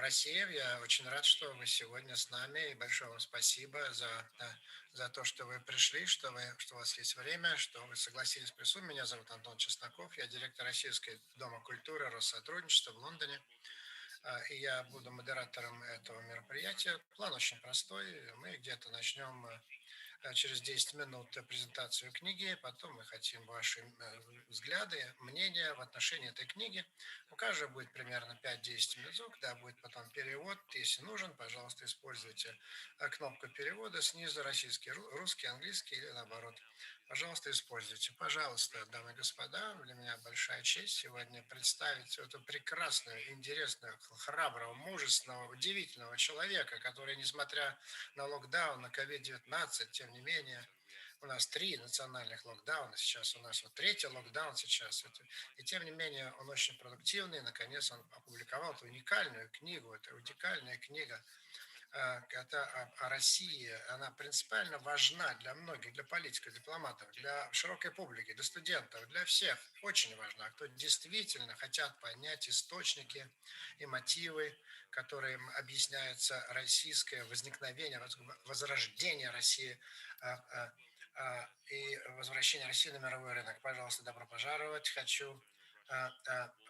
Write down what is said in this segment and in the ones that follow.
Россия. Я очень рад, что вы сегодня с нами, и большое вам спасибо за то, что вы пришли, что у вас есть время, что вы согласились присутствовать. Меня зовут Антон Чесноков, я директор Российской Дома культуры Россотрудничества в Лондоне, и я буду модератором этого мероприятия. План очень простой. Мы где-то начнем через 10 минут презентацию книги, потом мы хотим ваши взгляды, мнения в отношении этой книги. У каждого будет примерно 5-10 минут, да, будет потом перевод. Если нужен, пожалуйста, используйте кнопку перевода снизу, российский, русский, английский или наоборот. Пожалуйста, используйте. Пожалуйста, дамы и господа, для меня большая честь сегодня представить эту прекрасную, интересную, храброго, мужественного, удивительного человека, который, несмотря на локдаун, на COVID-19, тем не менее, у нас 3 национальных локдауна сейчас, у нас вот 3-й локдаун сейчас, и тем не менее он очень продуктивный, наконец он опубликовал эту уникальную книгу, это уникальная книга, это о России, она принципиально важна для многих, для политиков, дипломатов, для широкой публики, для студентов, для всех, очень важна, кто действительно хотят понять источники и мотивы, которым объясняется российское возникновение, возрождение России и возвращение России на мировой рынок. Пожалуйста, добро пожаловать. Хочу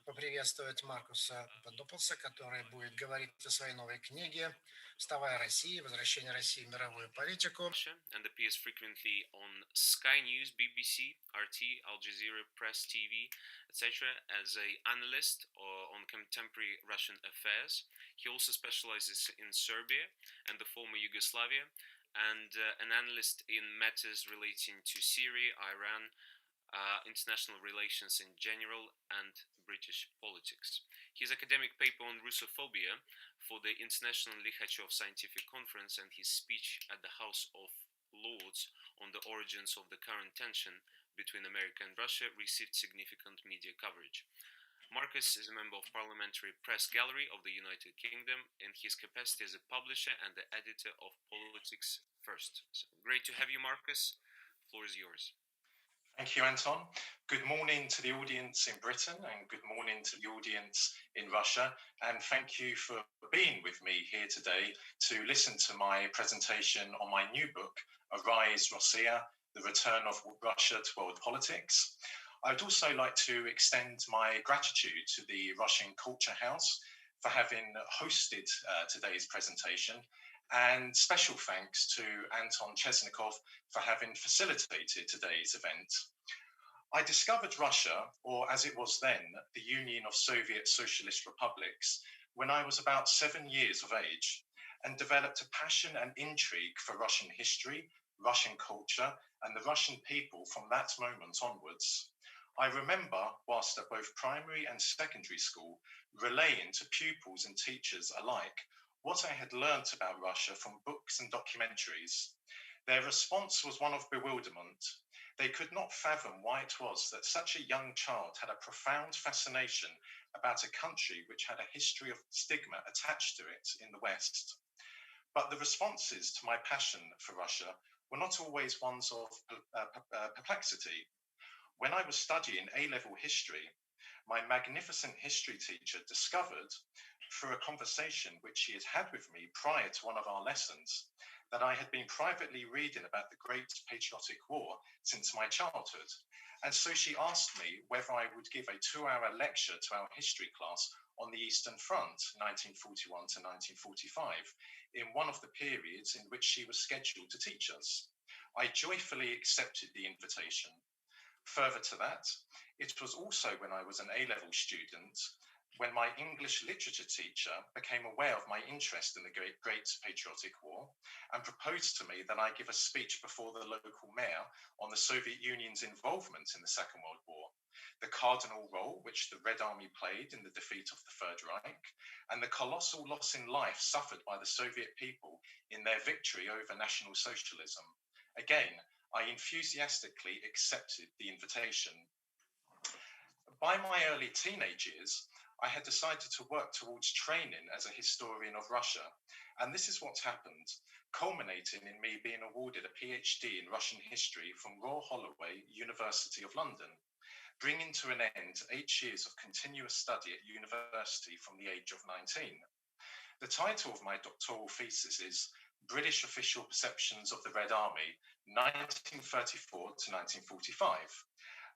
поприветствовать Маркуса Пападопулоса, который будет говорить о своей новой книге «Вставая России. Возвращение России в мировую политику». And appears frequently on Sky News, BBC, RT, Al Jazeera, Press TV, etc. as an analyst on contemporary Russian affairs. He also specializes in Serbia and the former Yugoslavia, and an analyst in matters relating to Syria, Iran, international relations in general, and British politics. His academic paper on Russophobia for the International Likhachov Scientific Conference and his speech at the House of Lords on the origins of the current tension between America and Russia received significant media coverage. Marcus is a member of Parliamentary Press Gallery of the United Kingdom in his capacity as a publisher and the editor of Politics First. So great to have you, Marcus. The floor is yours. Thank you, Anton. Good morning to the audience in Britain and good morning to the audience in Russia. And thank you for being with me here today to listen to my presentation on my new book, Arise, Россия, The Return of Russia to World Politics. I'd also like to extend my gratitude to the Russian Culture House for having hosted today's presentation, and special thanks to Anton Chesnikov for having facilitated today's event. I discovered Russia, or as it was then, the Union of Soviet Socialist Republics, when I was about 7 years of age, and developed a passion and intrigue for Russian history, Russian culture, and the Russian people from that moment onwards. I remember, whilst at both primary and secondary school, relaying to pupils and teachers alike what I had learnt about Russia from books and documentaries. Their response was one of bewilderment. They could not fathom why it was that such a young child had a profound fascination about a country which had a history of stigma attached to it in the West. But the responses to my passion for Russia were not always ones of perplexity. When I was studying A-level history, my magnificent history teacher discovered, through a conversation which she had had with me prior to one of our lessons, that I had been privately reading about the Great Patriotic War since my childhood. And so she asked me whether I would give a 2-hour lecture to our history class on the Eastern Front, 1941 to 1945, in one of the periods in which she was scheduled to teach us. I joyfully accepted the invitation. Further to that, it was also when I was an A-level student when my English literature teacher became aware of my interest in the Great Patriotic War and proposed to me that I give a speech before the local mayor on the Soviet Union's involvement in the Second World War, the cardinal role which the Red Army played in the defeat of the Third Reich, and the colossal loss in life suffered by the Soviet people in their victory over National Socialism. Again, I enthusiastically accepted the invitation. By my early teenage years, I had decided to work towards training as a historian of Russia, and this is what happened, culminating in me being awarded a PhD in Russian history from Royal Holloway, University of London, bringing to an end 8 years of continuous study at university from the age of 19. The title of my doctoral thesis is British Official Perceptions of the Red Army, 1934 to 1945.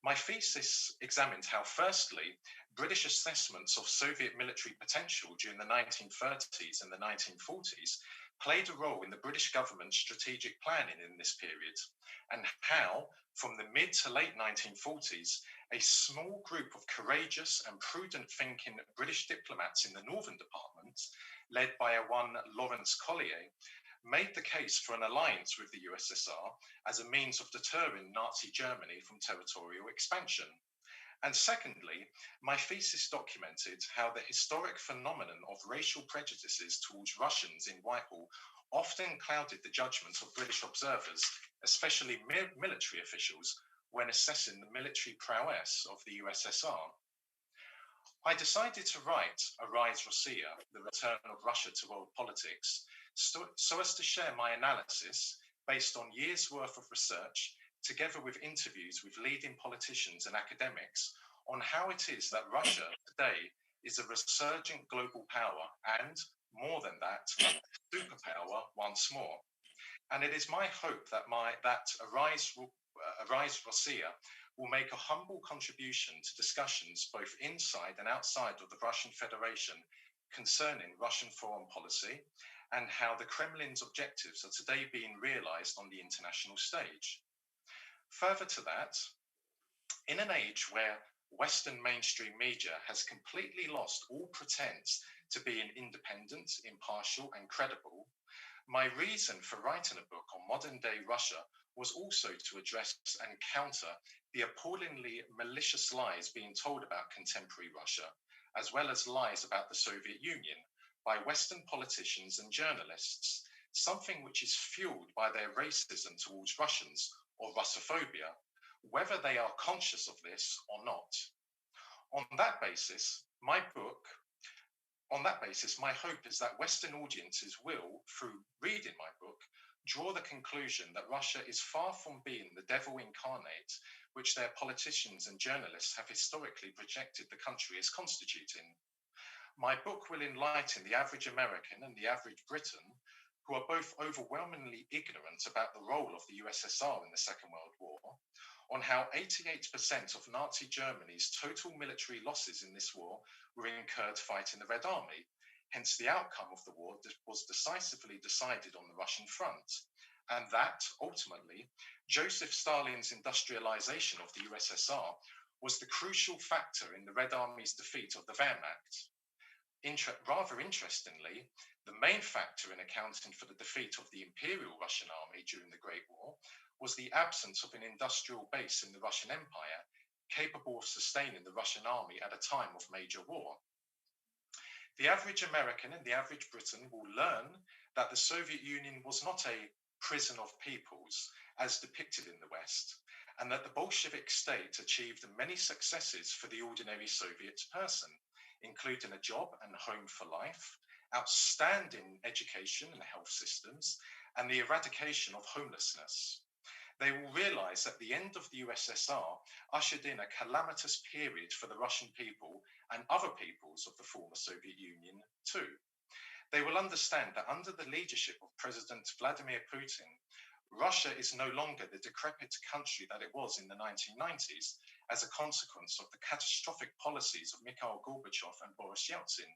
My thesis examined how, firstly, British assessments of Soviet military potential during the 1930s and the 1940s played a role in the British government's strategic planning in this period, and how, from the mid to late 1940s, a small group of courageous and prudent-thinking British diplomats in the Northern Department, led by one Lawrence Collier, made the case for an alliance with the USSR as a means of deterring Nazi Germany from territorial expansion. And secondly, my thesis documented how the historic phenomenon of racial prejudices towards Russians in Whitehall often clouded the judgment of British observers, especially military officials, when assessing the military prowess of the USSR. I decided to write Arise Russia, the return of Russia to world politics, so as to share my analysis based on years' worth of research, together with interviews with leading politicians and academics, on how it is that Russia today is a resurgent global power and, more than that, superpower once more. And it is my hope that Arise Russia will make a humble contribution to discussions both inside and outside of the Russian Federation concerning Russian foreign policy and how the Kremlin's objectives are today being realized on the international stage. Further to that, in an age where Western mainstream media has completely lost all pretense to being independent, impartial, and credible, my reason for writing a book on modern-day Russia was also to address and counter the appallingly malicious lies being told about contemporary Russia, as well as lies about the Soviet Union by Western politicians and journalists, something which is fueled by their racism towards Russians or Russophobia, whether they are conscious of this or not. On that basis, my hope is that Western audiences will, through reading my book, draw the conclusion that Russia is far from being the devil incarnate, which their politicians and journalists have historically projected the country as constituting. My book will enlighten the average American and the average Briton, who are both overwhelmingly ignorant about the role of the USSR in the Second World War, on how 88% of Nazi Germany's total military losses in this war were incurred fighting the Red Army. Hence, the outcome of the war was decisively decided on the Russian front, and that, ultimately, Joseph Stalin's industrialization of the USSR was the crucial factor in the Red Army's defeat of the Wehrmacht. Rather interestingly, the main factor in accounting for the defeat of the Imperial Russian Army during the Great War was the absence of an industrial base in the Russian Empire capable of sustaining the Russian army at a time of major war. The average American and the average Briton will learn that the Soviet Union was not a prison of peoples, as depicted in the West, and that the Bolshevik state achieved many successes for the ordinary Soviet person, including a job and home for life, outstanding education and health systems, and the eradication of homelessness. They will realize that the end of the USSR ushered in a calamitous period for the Russian people and other peoples of the former Soviet Union too. They will understand that under the leadership of President Vladimir Putin, Russia is no longer the decrepit country that it was in the 1990s as a consequence of the catastrophic policies of Mikhail Gorbachev and Boris Yeltsin,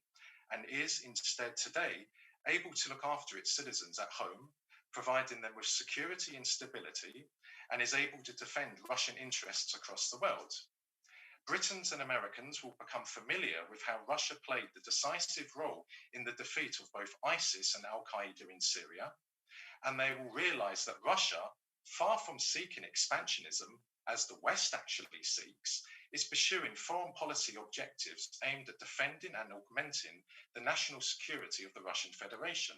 and is instead today able to look after its citizens at home, providing them with security and stability, and is able to defend Russian interests across the world. Britons and Americans will become familiar with how Russia played the decisive role in the defeat of both ISIS and Al-Qaeda in Syria, and they will realize that Russia, far from seeking expansionism, as the West actually seeks, is pursuing foreign policy objectives aimed at defending and augmenting the national security of the Russian Federation.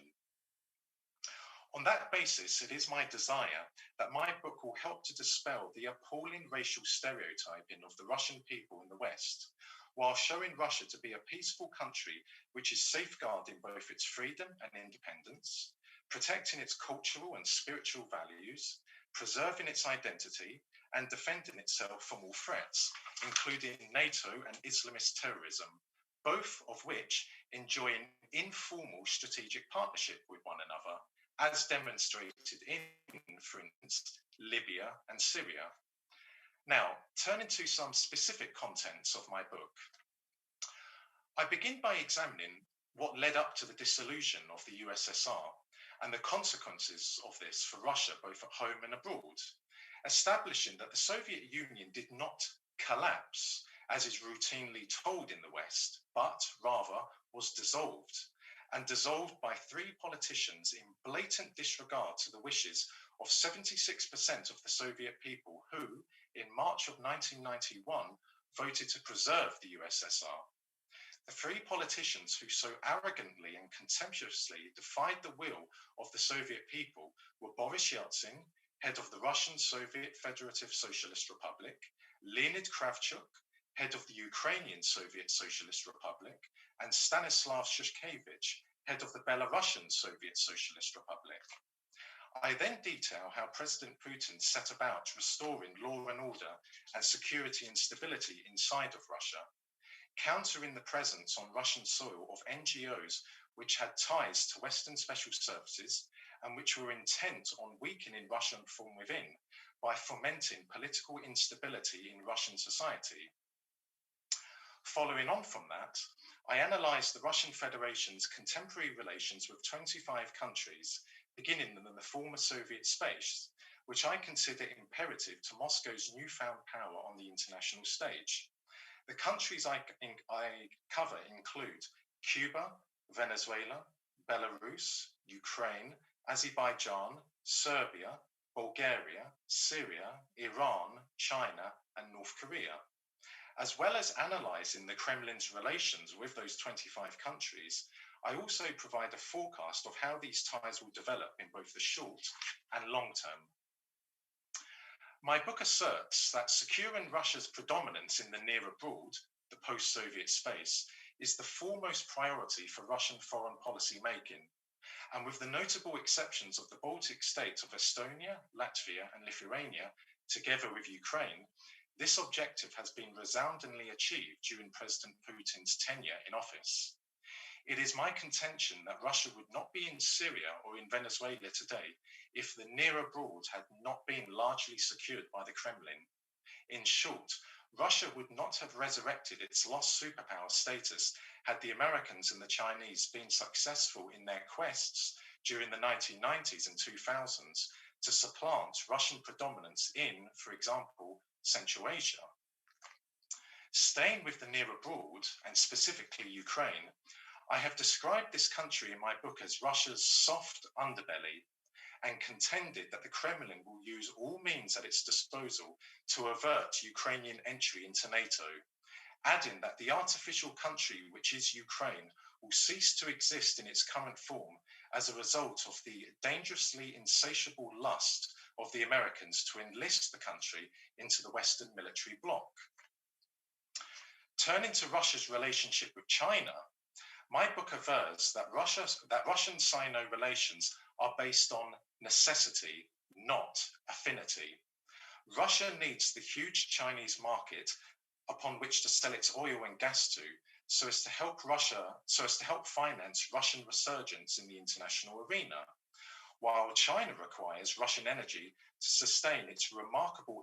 On that basis, it is my desire that my book will help to dispel the appalling racial stereotyping of the Russian people in the West, while showing Russia to be a peaceful country which is safeguarding both its freedom and independence, protecting its cultural and spiritual values, preserving its identity, and defending itself from all threats, including NATO and Islamist terrorism, both of which enjoy an informal strategic partnership with one another, as demonstrated in, for instance, Libya and Syria. Now, turning to some specific contents of my book, I begin by examining what led up to the dissolution of the USSR and the consequences of this for Russia, both at home and abroad, establishing that the Soviet Union did not collapse, as is routinely told in the West, but rather was dissolved, and dissolved by three politicians in blatant disregard to the wishes of 76% of the Soviet people who, in March of 1991, voted to preserve the USSR. The three politicians who so arrogantly and contemptuously defied the will of the Soviet people were Boris Yeltsin, head of the Russian Soviet Federative Socialist Republic, Leonid Kravchuk, head of the Ukrainian Soviet Socialist Republic, and Stanislav Shushkevich, head of the Belarusian Soviet Socialist Republic. I then detail how President Putin set about restoring law and order and security and stability inside of Russia, countering the presence on Russian soil of NGOs which had ties to Western special services and which were intent on weakening Russia from within by fomenting political instability in Russian society. Following on from that, I analysed the Russian Federation's contemporary relations with 25 countries, beginning in the former Soviet space, which I consider imperative to Moscow's newfound power on the international stage. The countries I cover include Cuba, Venezuela, Belarus, Ukraine, Azerbaijan, Serbia, Bulgaria, Syria, Iran, China, and North Korea. As well as analysing the Kremlin's relations with those 25 countries, I also provide a forecast of how these ties will develop in both the short and long term. My book asserts that securing Russia's predominance in the near abroad, the post-Soviet space, is the foremost priority for Russian foreign policy making. And with the notable exceptions of the Baltic states of Estonia, Latvia, and Lithuania, together with Ukraine, this objective has been resoundingly achieved during President Putin's tenure in office. It is my contention that Russia would not be in Syria or in Venezuela today if the near abroad had not been largely secured by the Kremlin. In short, Russia would not have resurrected its lost superpower status had the Americans and the Chinese been successful in their quests during the 1990s and 2000s to supplant Russian predominance in, for example, Central Asia. Staying with the near abroad, and specifically Ukraine, I have described this country in my book as Russia's soft underbelly and contended that the Kremlin will use all means at its disposal to avert Ukrainian entry into NATO, adding that the artificial country which is Ukraine will cease to exist in its current form as a result of the dangerously insatiable lust of the Americans to enlist the country into the Western military bloc. Turning to Russia's relationship with China, my book avers that Russian-Sino relations are based on necessity, not affinity. Russia needs the huge Chinese market upon which to sell its oil and gas to, so as to help finance Russian resurgence in the international arena, while China requires Russian energy to sustain its remarkable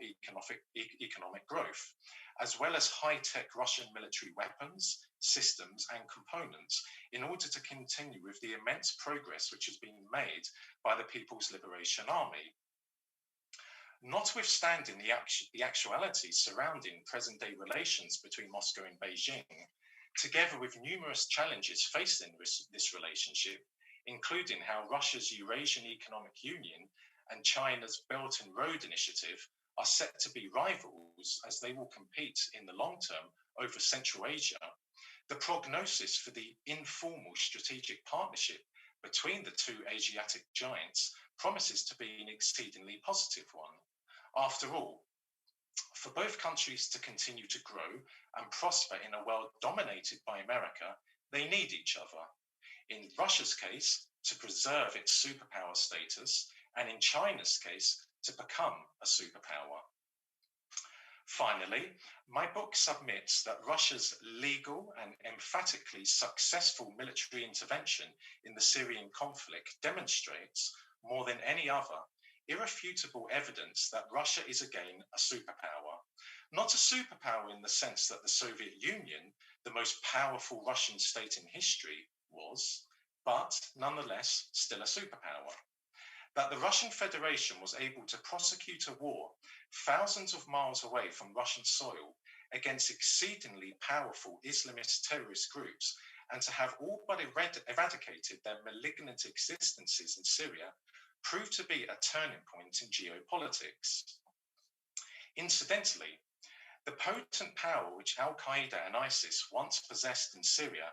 economic growth, as well as high-tech Russian military weapons, systems, and components in order to continue with the immense progress which has been made by the People's Liberation Army. Notwithstanding the actualities surrounding present-day relations between Moscow and Beijing, together with numerous challenges facing this relationship, including how Russia's Eurasian Economic Union and China's Belt and Road Initiative are set to be rivals as they will compete in the long term over Central Asia, the prognosis for the informal strategic partnership between the two Asiatic giants promises to be an exceedingly positive one. After all, for both countries to continue to grow and prosper in a world dominated by America, they need each other. In Russia's case, to preserve its superpower status, and in China's case, to become a superpower. Finally, my book submits that Russia's legal and emphatically successful military intervention in the Syrian conflict demonstrates, more than any other, irrefutable evidence that Russia is again a superpower. Not a superpower in the sense that the Soviet Union, the most powerful Russian state in history, was, but nonetheless still a superpower. That the Russian Federation was able to prosecute a war thousands of miles away from Russian soil against exceedingly powerful Islamist terrorist groups and to have all but eradicated their malignant existences in Syria proved to be a turning point in geopolitics. Incidentally, the potent power which Al-Qaeda and ISIS once possessed in Syria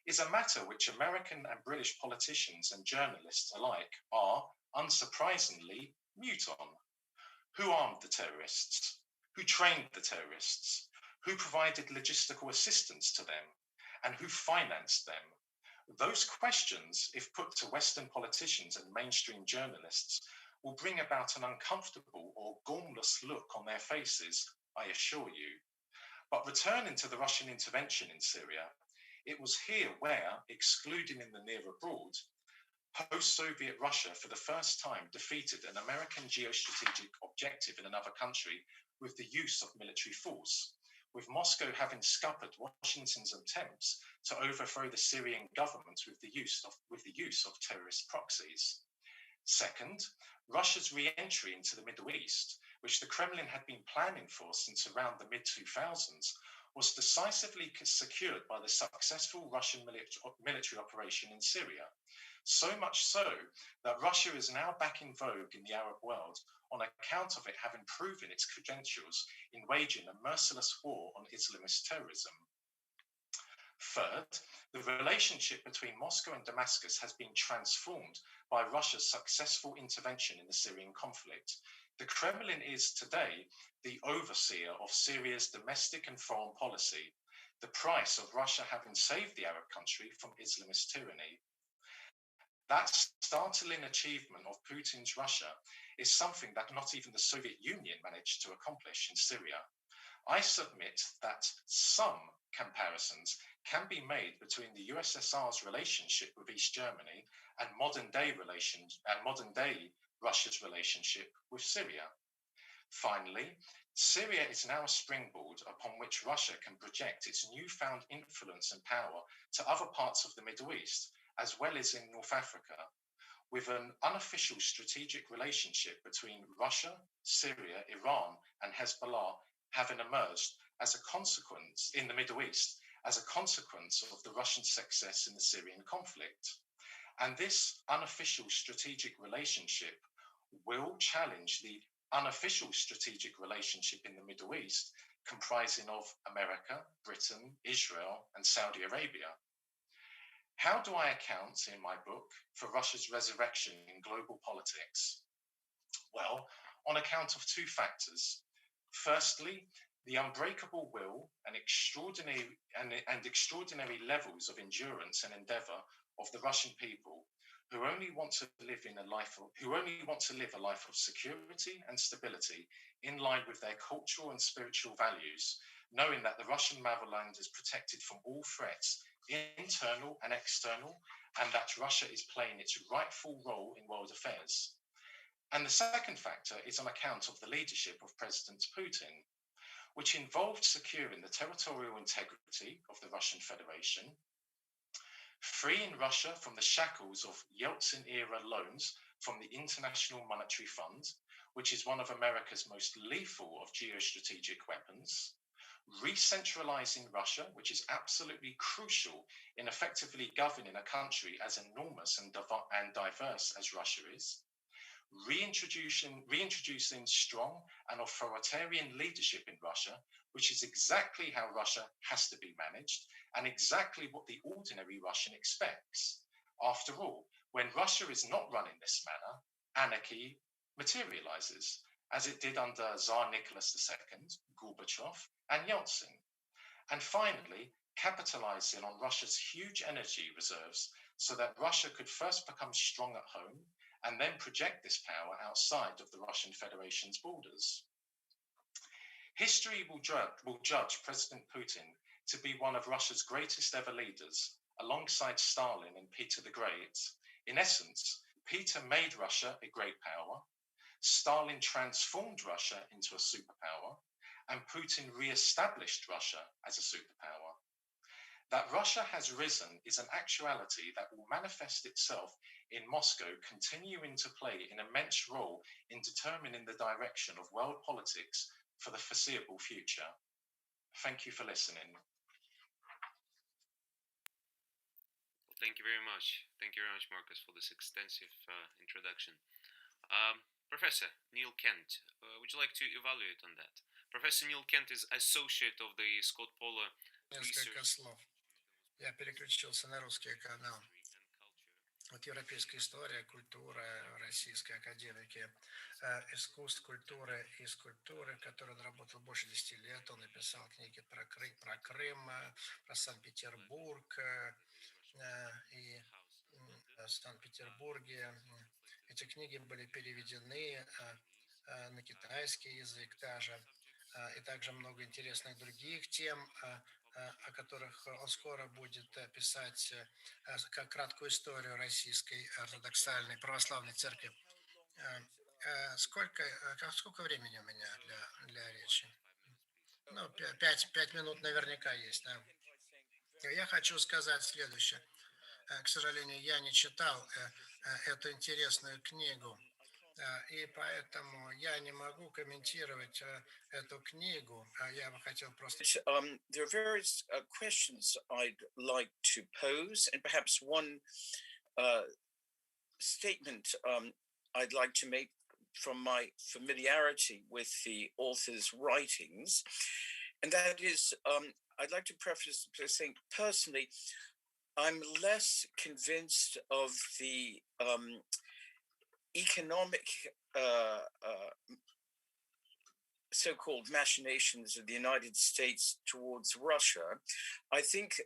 is a matter which American and British politicians and journalists alike are, unsurprisingly, mute on. Who armed the terrorists? Who trained the terrorists? Who provided logistical assistance to them? And who financed them? Those questions, if put to Western politicians and mainstream journalists, will bring about an uncomfortable or gormless look on their faces, I assure you. But returning to the Russian intervention in Syria, it was here where, excluding in the near abroad, post-Soviet Russia for the first time defeated an American geostrategic objective in another country with the use of military force, with Moscow having scuppered Washington's attempts to overthrow the Syrian government with the use of terrorist proxies. Second, Russia's re-entry into the Middle East, which the Kremlin had been planning for since around the mid-2000s, was decisively secured by the successful Russian military operation in Syria. So much so that Russia is now back in vogue in the Arab world on account of it having proven its credentials in waging a merciless war on Islamist terrorism. Third, the relationship between Moscow and Damascus has been transformed by Russia's successful intervention in the Syrian conflict. The Kremlin is today the overseer of Syria's domestic and foreign policy, the price of Russia having saved the Arab country from Islamist tyranny. That startling achievement of Putin's Russia is something that not even the Soviet Union managed to accomplish in Syria. I submit that some comparisons can be made between the USSR's relationship with East Germany and modern day Russia's relationship with Syria. Finally, Syria is now a springboard upon which Russia can project its newfound influence and power to other parts of the Middle East, as well as in North Africa, with an unofficial strategic relationship between Russia, Syria, Iran, and Hezbollah having emerged as a consequence in the Middle East as a consequence of the Russian success in the Syrian conflict. And this unofficial strategic relationship will challenge the unofficial strategic relationship in the Middle East, comprising of America, Britain, Israel, and Saudi Arabia. How do I account in my book for Russia's resurrection in global politics? Well, on account of two factors. Firstly, the unbreakable will and extraordinary levels of endurance and endeavor of the Russian people, who only want to live a life of security and stability in line with their cultural and spiritual values, knowing that the Russian motherland is protected from all threats, internal and external, and that Russia is playing its rightful role in world affairs. And the second factor is on account of the leadership of President Putin, which involved securing the territorial integrity of the Russian Federation, freeing Russia from the shackles of Yeltsin-era loans from the International Monetary Fund, which is one of America's most lethal of geostrategic weapons, re-centralizing Russia, which is absolutely crucial in effectively governing a country as enormous and diverse as Russia is, reintroducing strong and authoritarian leadership in Russia, which is exactly how Russia has to be managed and exactly what the ordinary Russian expects. After all, when Russia is not run in this manner, anarchy materializes, as it did under Tsar Nicholas II, Gorbachev, and Yeltsin. And finally, capitalizing on Russia's huge energy reserves so that Russia could first become strong at home and then project this power outside of the Russian Federation's borders. History will judge President Putin to be one of Russia's greatest ever leaders, alongside Stalin and Peter the Great. In essence, Peter made Russia a great power, Stalin transformed Russia into a superpower, and Putin re-established Russia as a superpower. That Russia has risen is an actuality that will manifest itself in Moscow, continuing to play an immense role in determining the direction of world politics for the foreseeable future. Thank you for listening. Thank you very much. Thank you very much, Marcus, for this extensive introduction. Professor Neil Kent, would you like to evaluate on that? Professor Neil Kent is associate of the Scott Poller Несколько слов. Я переключился на русский канал. Вот европейская история, культура, российской академики, искусств, культуры и скульптуры, в которой он работал больше 10 лет. Он написал книги про Крым, про Санкт-Петербург и в Санкт-Петербурге. Эти книги были переведены на китайский язык даже, и также много интересных других тем, о которых он скоро будет писать, как краткую историю российской ортодоксальной православной церкви. Сколько времени у меня для речи? Ну, 5 минут наверняка есть, да. Я хочу сказать следующее. К сожалению, я не читал эту интересную книгу, и поэтому я не могу комментировать эту книгу. Я бы хотел просто... There are various questions I'd like to pose, and perhaps one statement I'd like to make from my familiarity with the author's writings, and that is, I'd like to preface by saying, personally, I'm less convinced of the economic so-called machinations of the United States towards Russia. I think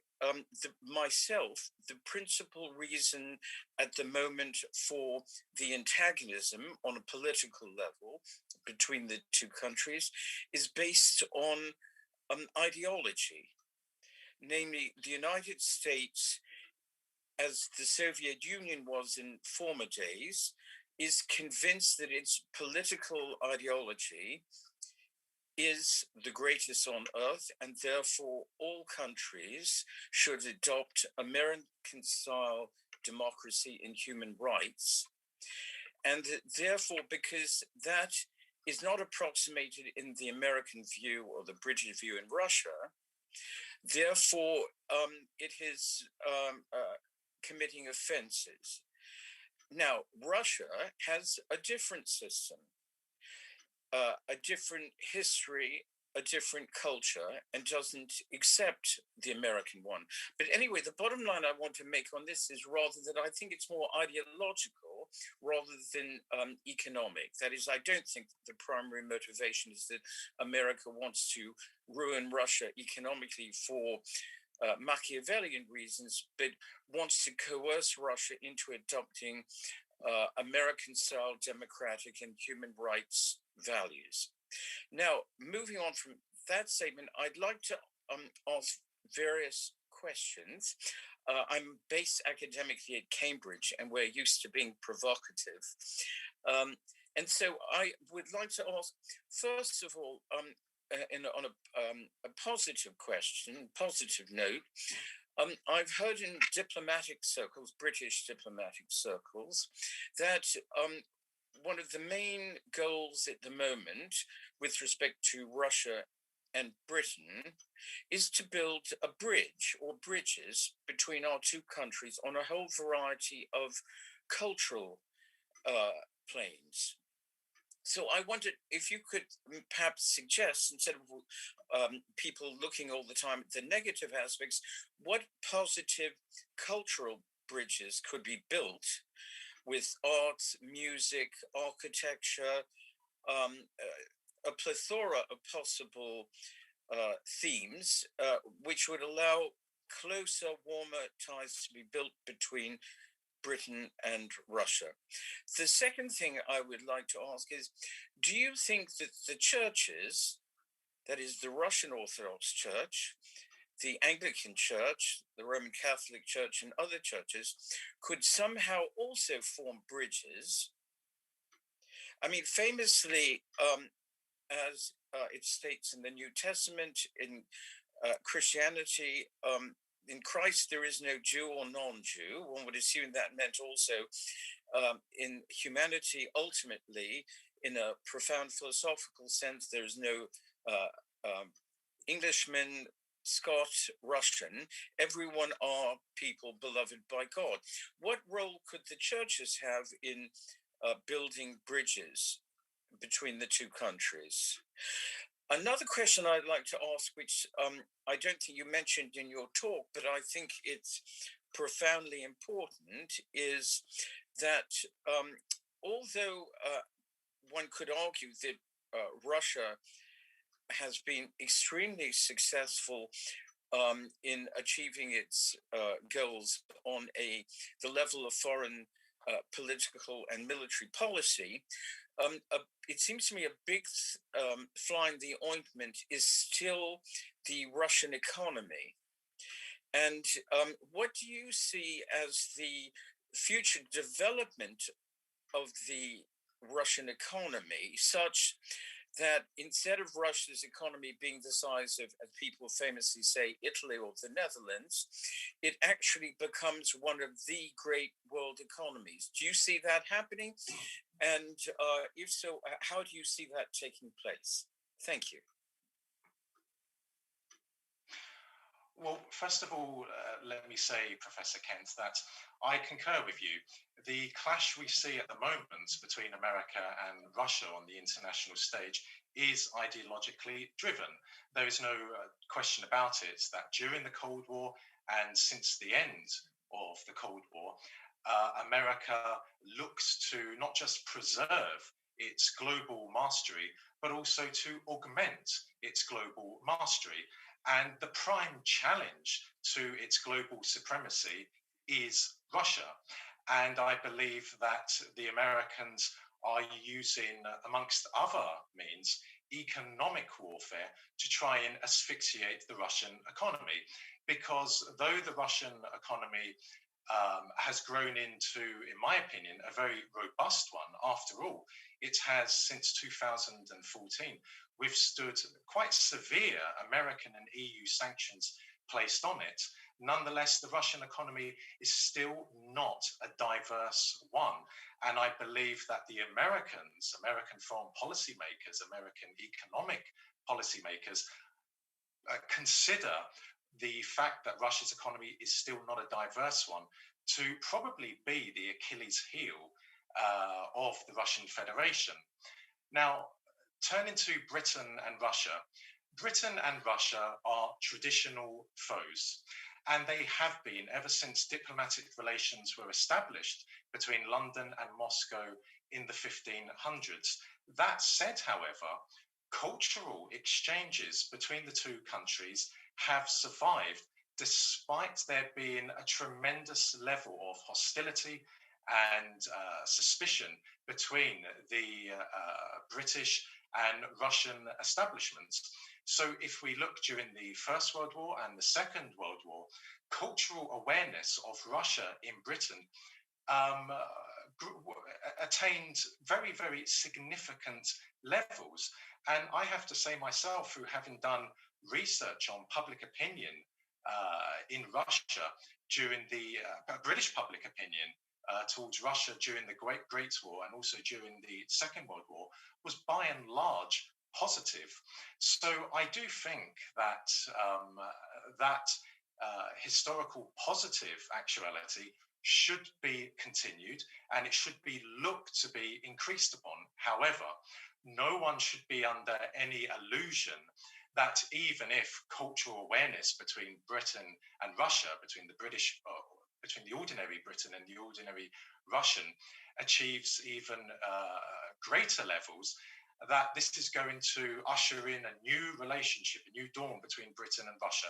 myself, the principal reason at the moment for the antagonism on a political level between the two countries is based on ideology. Namely, the United States, as the Soviet Union was in former days, is convinced that its political ideology is the greatest on earth, and therefore all countries should adopt American-style democracy and human rights. And therefore, because that is not approximated in the American view or the British view in Russia, therefore it is committing offenses. Now, Russia has a different system, a different history, a different culture, and doesn't accept the American one. But anyway, the bottom line I want to make on this is rather that I think it's more ideological rather than economic. That is, I don't think the primary motivation is that America wants to ruin Russia economically for Machiavellian reasons, but wants to coerce Russia into adopting American-style democratic and human rights values. Now, moving on from that statement, I'd like to ask various questions. I'm based academically at Cambridge, and we're used to being provocative. And so I would like to ask, first of all, on a positive question, positive note, I've heard in diplomatic circles, British diplomatic circles, that one of the main goals at the moment with respect to Russia and Britain is to build a bridge or bridges between our two countries on a whole variety of cultural planes. So I wondered if you could perhaps suggest, instead of people looking all the time at the negative aspects, what positive cultural bridges could be built with art, music, architecture, a plethora of possible themes, which would allow closer, warmer ties to be built between Britain and Russia. The second thing I would like to ask is, do you think that the churches that is the Russian Orthodox Church, the Anglican Church, the Roman Catholic Church, and other churches could somehow also form bridges. I mean, famously, as it states in the New Testament, in Christianity, in Christ there is no Jew or non-Jew. One would assume that meant also in humanity, ultimately, in a profound philosophical sense, there's no Englishman, Scot, Russian. Everyone are people beloved by God. What role could the churches have in building bridges between the two countries? Another question I'd like to ask, which I don't think you mentioned in your talk, but I think it's profoundly important, is that although one could argue that Russia has been extremely successful in achieving its goals on the level of foreign political and military policy, it seems to me a big fly in the ointment is still the Russian economy. And what do you see as the future development of the Russian economy, such that instead of Russia's economy being the size of, as people famously say, Italy or the Netherlands, it actually becomes one of the great world economies? Do you see that happening? And if so, how do you see that taking place? Thank you. Well, first of all, let me say, Professor Kent, that I concur with you. The clash we see at the moment between America and Russia on the international stage is ideologically driven. There is no question about it that during the Cold War and since the end of the Cold War, America looks to not just preserve its global mastery, but also to augment its global mastery. And the prime challenge to its global supremacy is Russia. And I believe that the Americans are using, amongst other means, economic warfare to try and asphyxiate the Russian economy. Because though the Russian economy has grown into, in my opinion, a very robust one, after all, it has since 2014 withstood quite severe American and EU sanctions placed on it. Nonetheless, the Russian economy is still not a diverse one. And I believe that the Americans, American foreign policymakers, American economic policymakers, consider the fact that Russia's economy is still not a diverse one to probably be the Achilles heel of the Russian Federation. Now, turning to Britain and Russia, Britain and Russia are traditional foes, and they have been ever since diplomatic relations were established between London and Moscow in the 1500s. That said, however, cultural exchanges between the two countries have survived despite there being a tremendous level of hostility and suspicion between the British and Russian establishments. So if we look during the First World War and the Second World War, cultural awareness of Russia in Britain attained very, very significant levels. And I have to say myself, through having done research on public opinion in Russia during the British public opinion towards Russia during the Great War and also during the Second World War, was by and large positive. So I do think that that historical positive actuality should be continued and it should be looked to be increased upon. However, no one should be under any illusion that even if cultural awareness between Britain and Russia, between the British, between the ordinary Briton and the ordinary Russian, achieves even greater levels, that this is going to usher in a new relationship, a new dawn between Britain and Russia.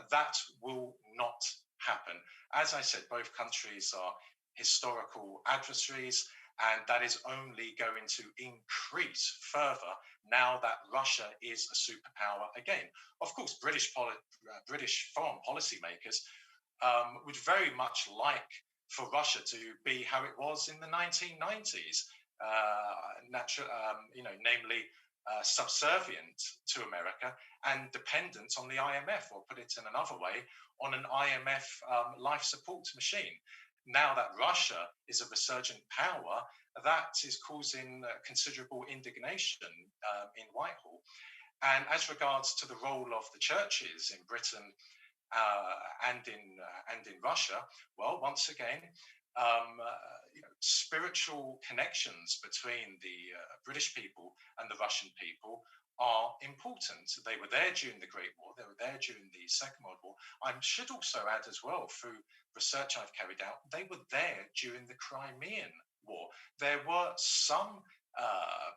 That will not happen. As I said, both countries are historical adversaries, And that is only going to increase further now that Russia is a superpower again. Of course, British foreign policymakers would very much like for Russia to be how it was in the 1990s, namely subservient to America and dependent on the IMF, or put it in another way, on an IMF life support machine. Now that Russia is a resurgent power, that is causing considerable indignation in Whitehall. And as regards to the role of the churches in Britain and in Russia, well, once again, spiritual connections between the British people and the Russian people are important. They were there during the Great War. They were there during the Second World War. I should also add as well, through research I've carried out, they were there during the Crimean War. There were some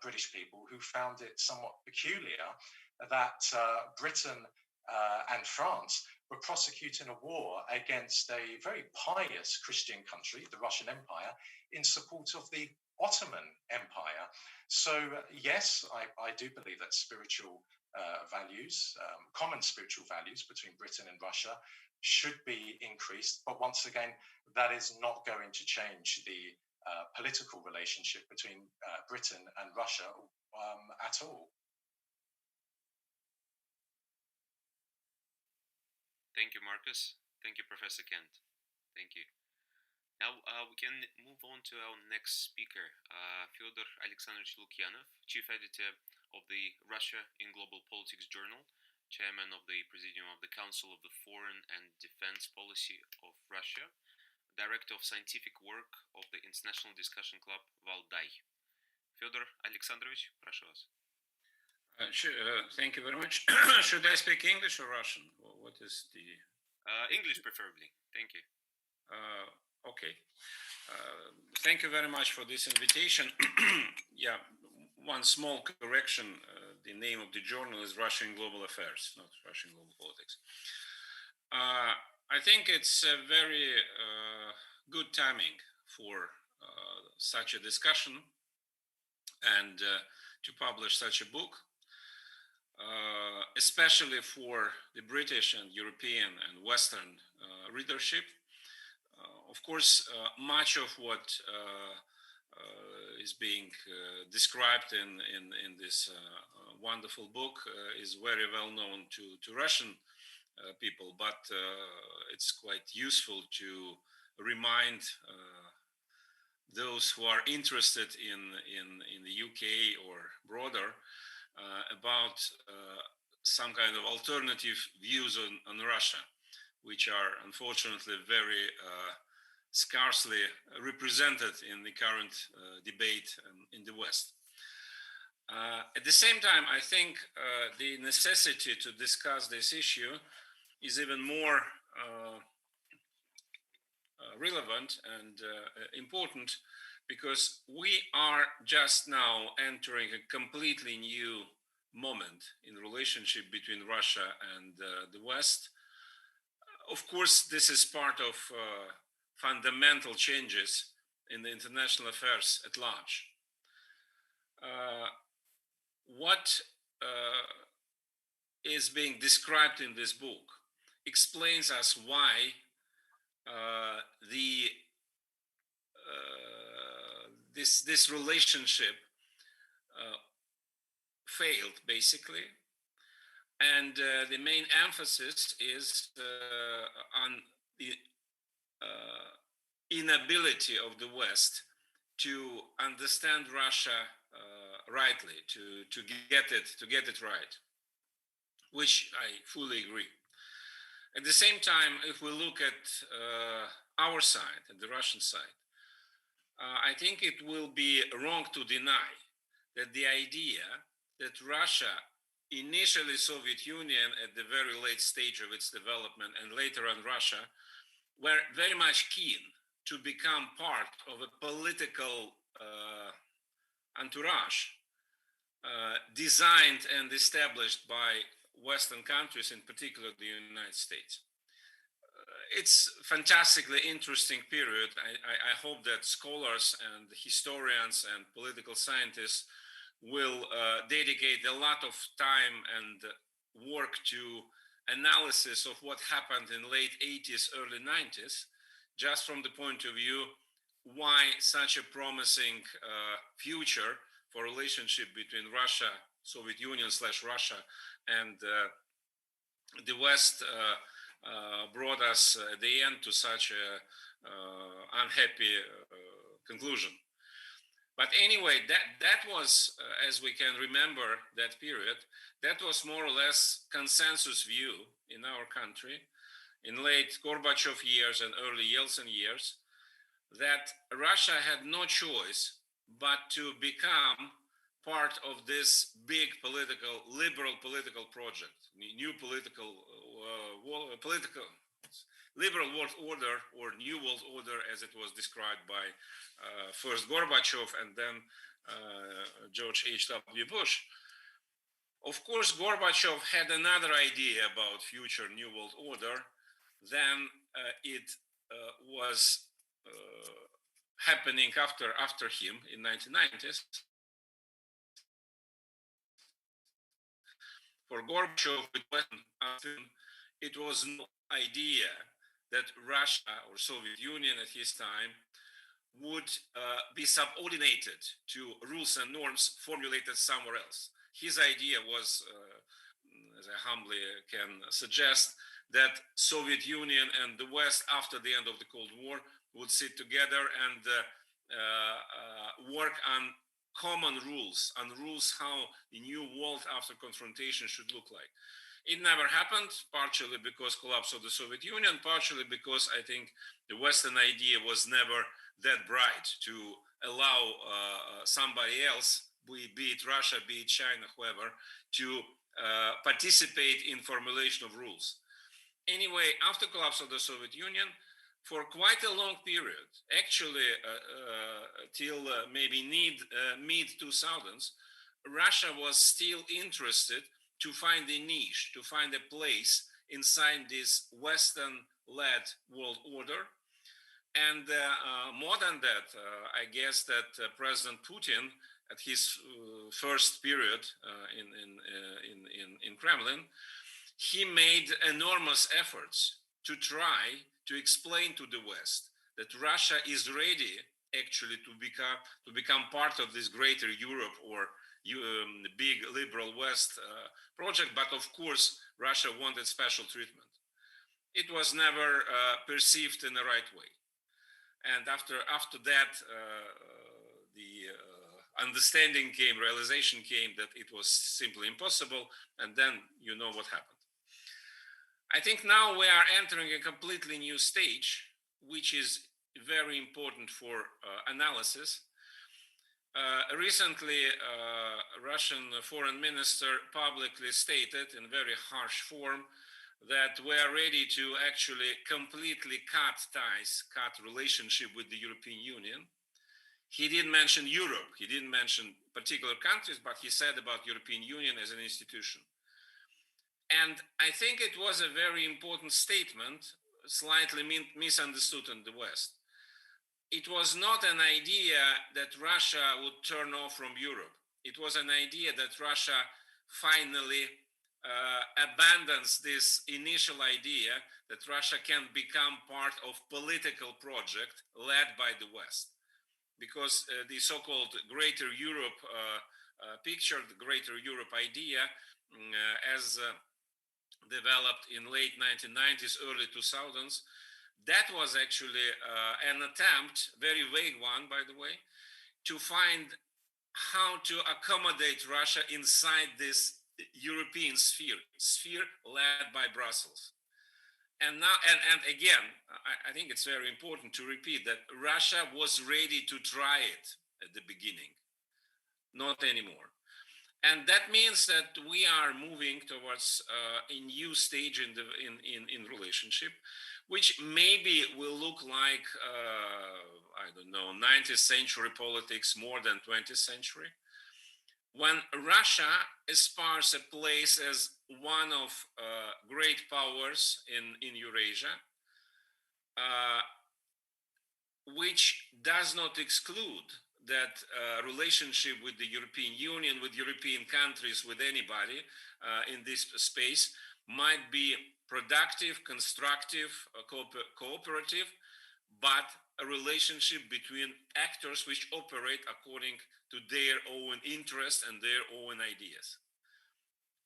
British people who found it somewhat peculiar that Britain and France were prosecuting a war against a very pious Christian country, the Russian Empire, in support of the Ottoman Empire. So yes, I do believe that spiritual values, common spiritual values between Britain and Russia should be increased. But once again, that is not going to change the political relationship between Britain and Russia at all. Thank you, Marcus. Thank you, Professor Kent. Thank you. Now we can move on to our next speaker, Fyodor Alexandrovich Lukyanov, Chief Editor of the Russia in Global Politics Journal, Chairman of the Presidium of the Council of the Foreign and Defense Policy of Russia, Director of Scientific Work of the International Discussion Club Valdai. Fyodor Alexandrovich, прошу вас. Thank you very much. Should I speak English or Russian? What is the... English preferably. Thank you. Okay. Thank you very much for this invitation. Yeah, one small correction. The name of the journal is Russia in Global Affairs, not Russia in Global Politics. I think it's a very good timing for such a discussion and to publish such a book. Especially for the British and European and Western readership. Of course, much of what is being described in this wonderful book is very well known to Russian people, but it's quite useful to remind those who are interested in the UK or broader about some kind of alternative views on Russia, which are unfortunately very scarcely represented in the current debate in the West. At the same time, I think the necessity to discuss this issue is even more relevant and important, because we are just now entering a completely new moment in the relationship between Russia and the West. Of course, this is part of fundamental changes in the international affairs at large. What is being described in this book explains us why this relationship failed, basically, and the main emphasis is on the inability of the West to understand Russia rightly, to get it right, which I fully agree. At the same time, if we look at our side, at the Russian side, I think it will be wrong to deny that the idea that Russia, initially Soviet Union at the very late stage of its development, and later on Russia, were very much keen to become part of a political entourage designed and established by Western countries, in particular the United States. it's fantastically interesting period. I hope that scholars and historians and political scientists will dedicate a lot of time and work to analysis of what happened in late 80s, early 90s, just from the point of view why such a promising future for relationship between Russia, Soviet Union / Russia, and the West brought us at the end to such a unhappy conclusion. But anyway, that was, as we can remember that period, that was more or less consensus view in our country in late Gorbachev years and early Yeltsin years, that Russia had no choice but to become part of this big political, liberal political project, new political, liberal world order, or new world order as it was described by first Gorbachev and then George H.W. Bush. Of course, Gorbachev had another idea about future new world order than it was happening after him in 1990s. For Gorbachev, it was no idea that Russia or Soviet Union at his time would be subordinated to rules and norms formulated somewhere else. His idea was, as I humbly can suggest, that Soviet Union and the West after the end of the Cold War would sit together and work on common rules, on rules how the new world after confrontation should look like. It never happened, partially because collapse of the Soviet Union, partially because I think the Western idea was never that bright to allow somebody else, be it Russia, be it China, whoever, to participate in formulation of rules. Anyway, after collapse of the Soviet Union, for quite a long period, actually till maybe mid-2000s, Russia was still interested to find a niche, to find a place inside this Western-led world order. And more than that, I guess that President Putin, at his first period in Kremlin, he made enormous efforts to try to explain to the West that Russia is ready actually to become part of this greater Europe or big liberal West project, but of course Russia wanted special treatment. It was never perceived in the right way, and after that the understanding came, realization came that it was simply impossible, and then you know what happened. I think now we are entering a completely new stage, which is very important for analysis. Recently, Russian foreign minister publicly stated in very harsh form that we are ready to actually completely cut ties, cut relationship with the European Union. He didn't mention Europe, he didn't mention particular countries, but he said about European Union as an institution. And I think it was a very important statement, slightly misunderstood in the West. It was not an idea that Russia would turn off from Europe. It was an idea that Russia finally abandons this initial idea that Russia can become part of political project led by the West. Because the so-called Greater Europe picture, the Greater Europe idea, as developed in late 1990s, early 2000s, that was actually an attempt, very vague one, by the way, to find how to accommodate Russia inside this European sphere led by Brussels. And now, and again, I think it's very important to repeat that Russia was ready to try it at the beginning, not anymore. And that means that we are moving towards a new stage in relationship, which maybe will look like, I don't know, 19th century politics more than 20th century. When Russia aspires a place as one of great powers in Eurasia, which does not exclude that relationship with the European Union, with European countries, with anybody in this space might be productive, constructive, cooperative, but a relationship between actors which operate according to their own interests and their own ideas.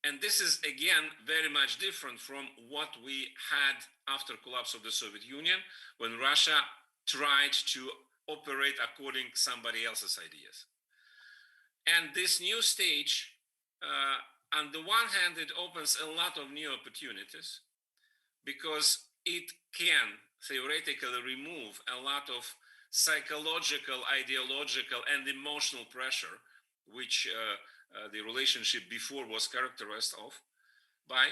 And this is, again, very much different from what we had after collapse of the Soviet Union, when Russia tried to operate according to somebody else's ideas. And this new stage, on the one hand, it opens a lot of new opportunities because it can theoretically remove a lot of psychological, ideological, and emotional pressure, which the relationship before was characterized by.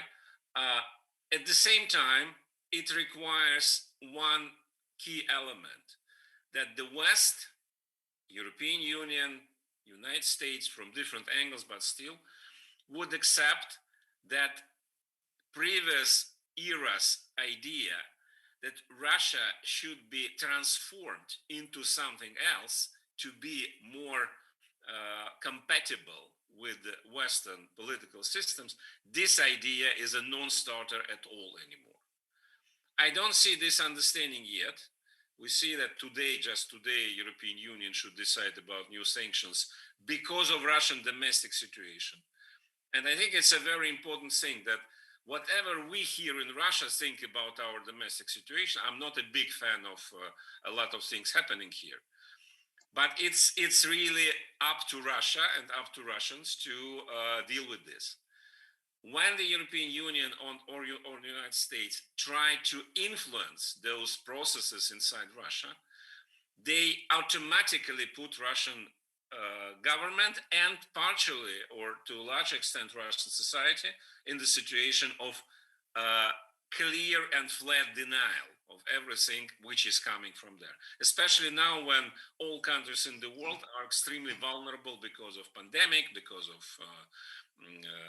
At the same time, it requires one key element, that the West, European Union, United States, from different angles, but still, would accept that previous era's idea that Russia should be transformed into something else to be more compatible with Western political systems, this idea is a non-starter at all anymore. I don't see this understanding yet. We see that just today, European Union should decide about new sanctions because of Russian domestic situation. And I think it's a very important thing that whatever we here in Russia think about our domestic situation, I'm not a big fan of a lot of things happening here. But it's really up to Russia and up to Russians to deal with this. When the European Union or the United States try to influence those processes inside Russia, they automatically put Russian government and partially or to a large extent Russian society in the situation of clear and flat denial of everything which is coming from there. Especially now when all countries in the world are extremely vulnerable because of pandemic, because of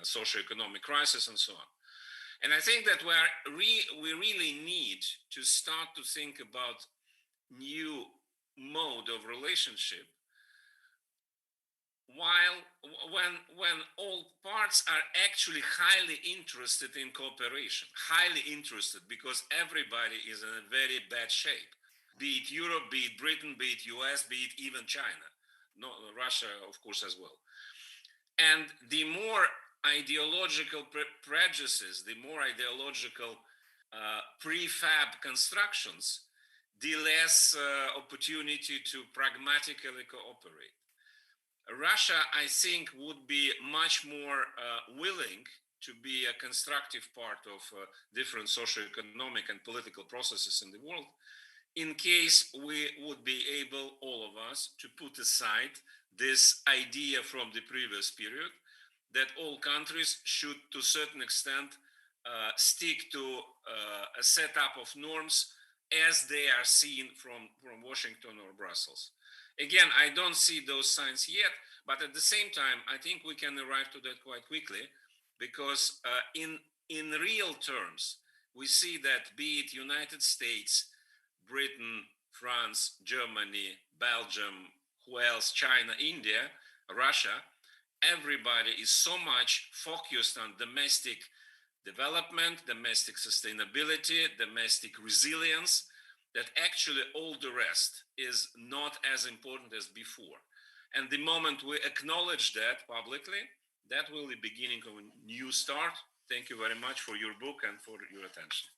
socio-economic crisis and so on. And I think that we really need to start to think about new mode of relationship when all parts are actually highly interested in cooperation, highly interested because everybody is in a very bad shape, be it Europe, be it Britain, be it US, be it even China, Russia, of course, as well. And the more ideological prejudices, the more ideological prefab constructions, the less opportunity to pragmatically cooperate. Russia, I think, would be much more willing to be a constructive part of different socio-economic and political processes in the world, in case we would be able, all of us, to put aside this idea from the previous period that all countries should, to a certain extent, stick to a setup of norms as they are seen from Washington or Brussels. Again, I don't see those signs yet, but at the same time, I think we can arrive to that quite quickly because in real terms, we see that be it United States, Britain, France, Germany, Belgium, who else, China, India, Russia, everybody is so much focused on domestic development, domestic sustainability, domestic resilience, that actually all the rest is not as important as before. And the moment we acknowledge that publicly, that will be the beginning of a new start. Thank you very much for your book and for your attention.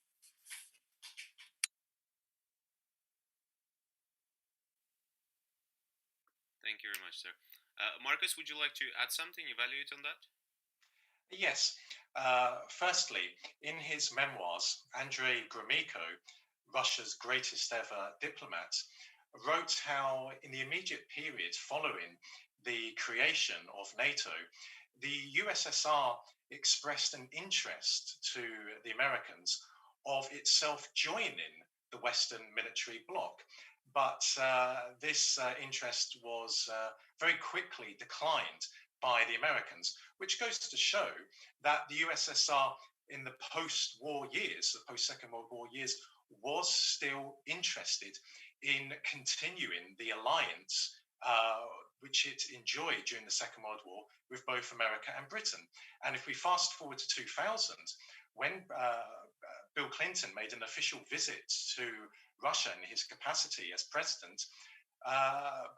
Thank you very much, sir. Marcus, would you like to add something, evaluate on that? Yes. Firstly, in his memoirs, Andrei Gromyko, Russia's greatest ever diplomat, wrote how in the immediate period following the creation of NATO, the USSR expressed an interest to the Americans of itself joining the Western military bloc. But this interest was very quickly declined by the Americans, which goes to show that the USSR in the post-war years, the post-Second World War years, was still interested in continuing the alliance which it enjoyed during the Second World War with both America and Britain. And if we fast forward to 2000, when Bill Clinton made an official visit to Russia in his capacity as president,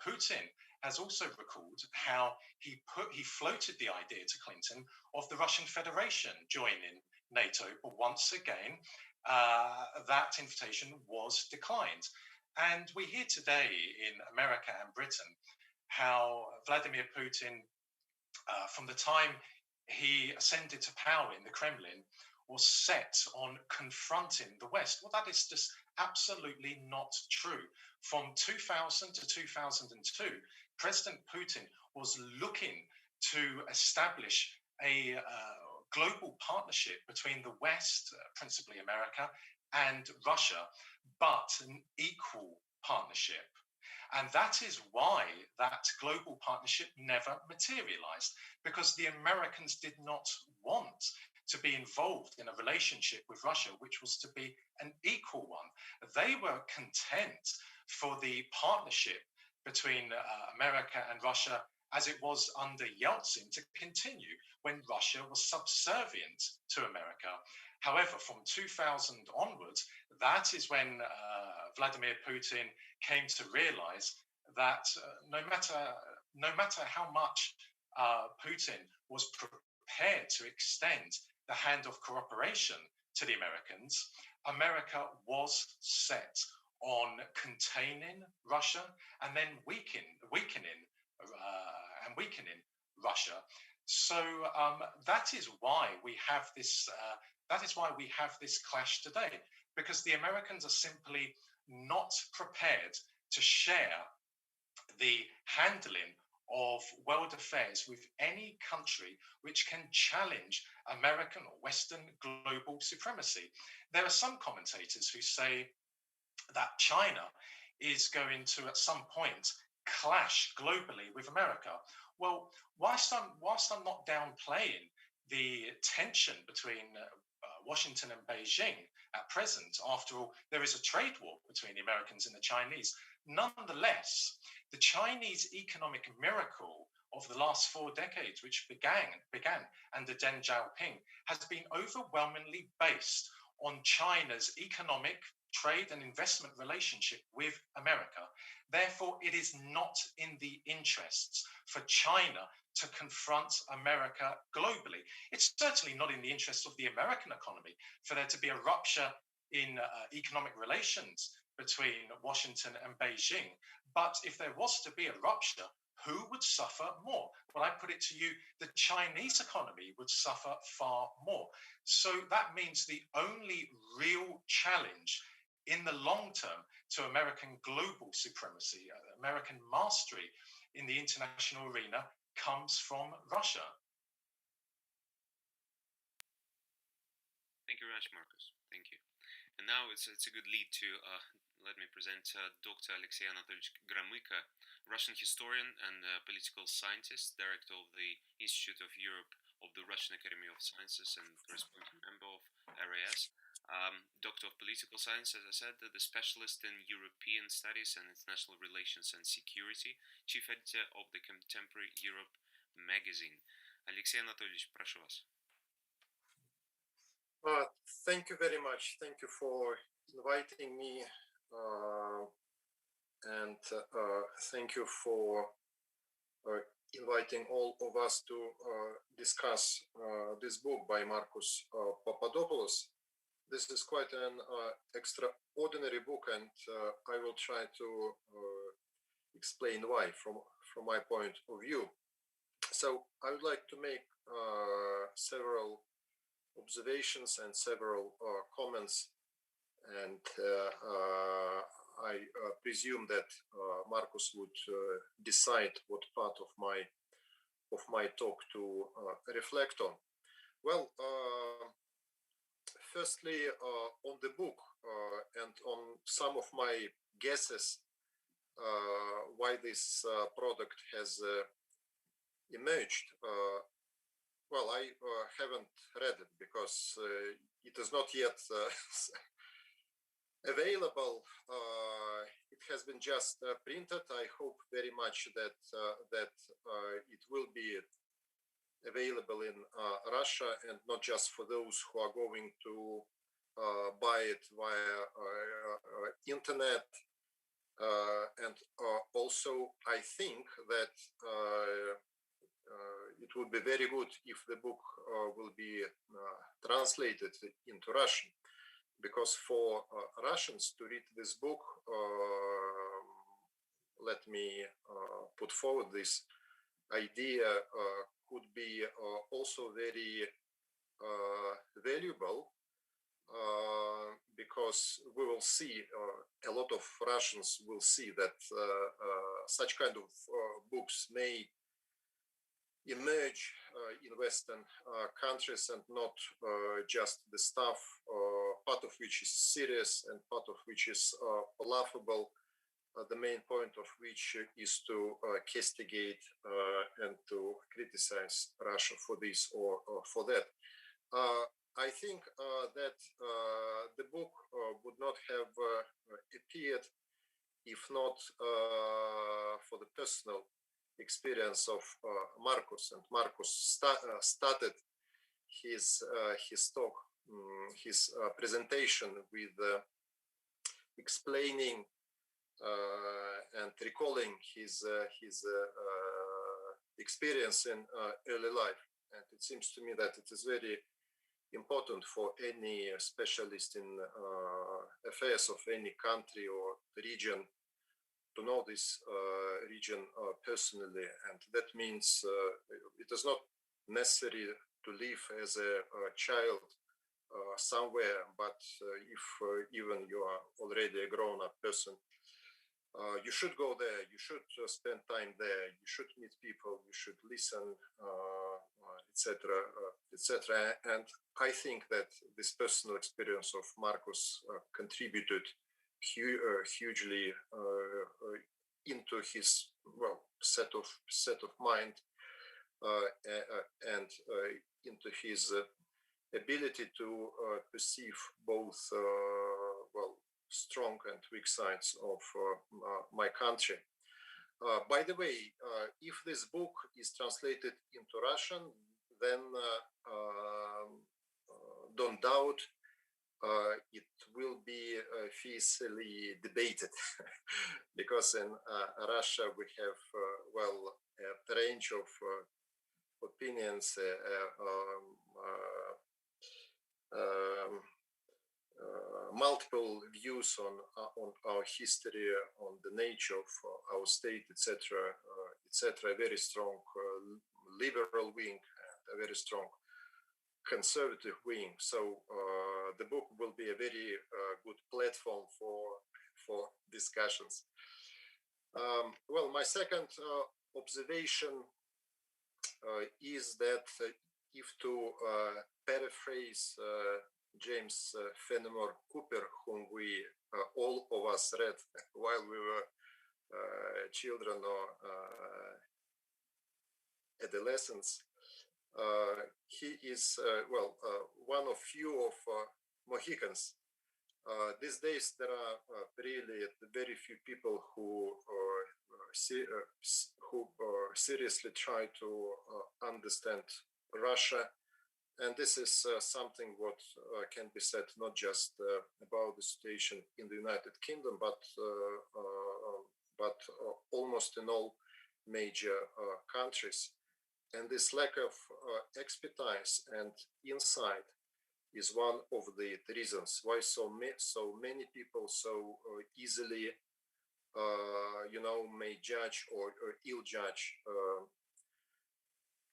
Putin has also recalled how he floated the idea to Clinton of the Russian Federation joining NATO, but once again, that invitation was declined. And we hear today in America and Britain how Vladimir Putin, from the time he ascended to power in the Kremlin, was set on confronting the West. Well, that is just absolutely not true. From 2000 to 2002, President Putin was looking to establish a global partnership between the West, principally America, and Russia, but an equal partnership. And that is why that global partnership never materialized, because the Americans did not want to be involved in a relationship with Russia, which was to be an equal one. They were content for the partnership between America and Russia as it was under Yeltsin to continue when Russia was subservient to America. However, from 2000 onwards, that is when Vladimir Putin came to realize that no matter how much Putin was prepared to extend the hand of cooperation to the Americans, America was set on containing Russia and then weakening Russia. So that is why we have this. That is why we have this clash today, because the Americans are simply not prepared to share the handling of world affairs with any country which can challenge American or Western global supremacy. There are some commentators who say that China is going to, at some point, clash globally with America. Well, whilst I'm not downplaying the tension between Washington and Beijing at present, after all, there is a trade war between the Americans and the Chinese. Nonetheless, the Chinese economic miracle of the last 4 decades, which began under Deng Xiaoping, has been overwhelmingly based on China's economic, trade and investment relationship with America. Therefore, it is not in the interests for China to confront America globally. It's certainly not in the interests of the American economy for there to be a rupture in economic relations between Washington and Beijing. But if there was to be a rupture, who would suffer more? Well, I put it to you, the Chinese economy would suffer far more. So that means the only real challenge in the long term to American global supremacy, American mastery in the international arena, comes from Russia. Thank you very much, Marcus. Thank you. And now it's a good lead to let me present Dr. Alexey Anatolyevich Gromyko, Russian historian and political scientist, director of the Institute of Europe of the Russian Academy of Sciences and corresponding member of RAS. Doctor of Political Science, as I said, the specialist in European Studies and International Relations and Security, chief editor of the Contemporary Europe magazine. Alexey Anatolyevich, прошу вас. Thank you very much. Thank you for inviting me, and thank you for inviting all of us to discuss this book by Markus Papadopulos. This is quite an extraordinary book, and I will try to explain why from my point of view. So I would like to make several observations and several comments, and I presume that Marcus would decide what part of my talk to reflect on. Well, firstly, on the book and on some of my guesses why this product has emerged. Well, I haven't read it because it is not yet available. It has been just printed. I hope very much that it will be available in Russia, and not just for those who are going to buy it via internet. And also, I think that it would be very good if the book will be translated into Russian, because for Russians to read this book, let me put forward this idea, could be also very valuable, because we will see, a lot of Russians will see that such kind of books may emerge in Western countries, and not just the stuff, part of which is serious and part of which is laughable, the main point of which is to castigate and to criticize Russia for this or for that. I think that the book would not have appeared if not for the personal experience of Marcus. And Marcus started his talk, his presentation with explaining and recalling his experience in early life. And it seems to me that it is very important for any specialist in affairs of any country or region to know this region personally. And that means it is not necessary to live as a child somewhere, but if even you are already a grown-up person, you should go there, you should spend time there, you should meet people, you should listen, etc., etc. And I think that this personal experience of Marcus contributed hugely into his set of mind and into his ability to perceive both strong and weak sides of my country. By the way, if this book is translated into Russian, then don't doubt it will be fiercely debated because in Russia we have a range of opinions, multiple views on our history, on the nature of our state, etc., etc. A very strong liberal wing and a very strong conservative wing. So the book will be a very good platform for discussions. My second observation is that if to paraphrase James Fenimore Cooper, whom we all of us read while we were children or adolescents, he is one of few of Mohicans. These days there are really very few people who seriously try to understand Russia. And this is something what can be said not just about the situation in the United Kingdom, but almost in all major countries. And this lack of expertise and insight is one of the reasons why so many people so easily, may judge or ill judge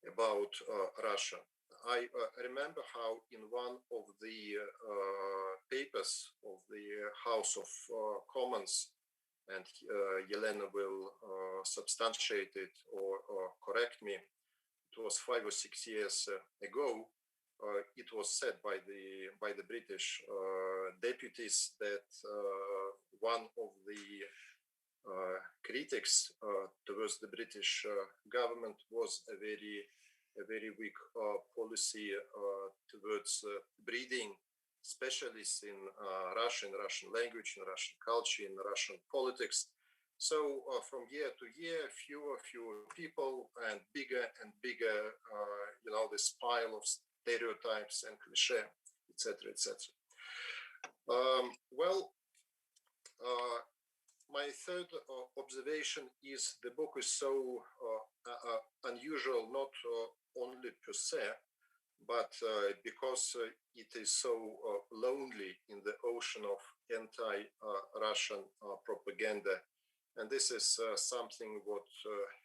about Russia. I remember how in one of the papers of the House of Commons, and Yelena will substantiate it or correct me, it was 5 or 6 years ago, it was said by the British deputies that one of the critics towards the British government was a very weak policy towards breeding specialists in Russian language, in Russian culture, in Russian politics. So from year to year, fewer people, and bigger, this pile of stereotypes and cliché, etc., etc. My third observation is the book is so unusual, not only per se, but because it is so lonely in the ocean of anti-Russian propaganda. And this is something what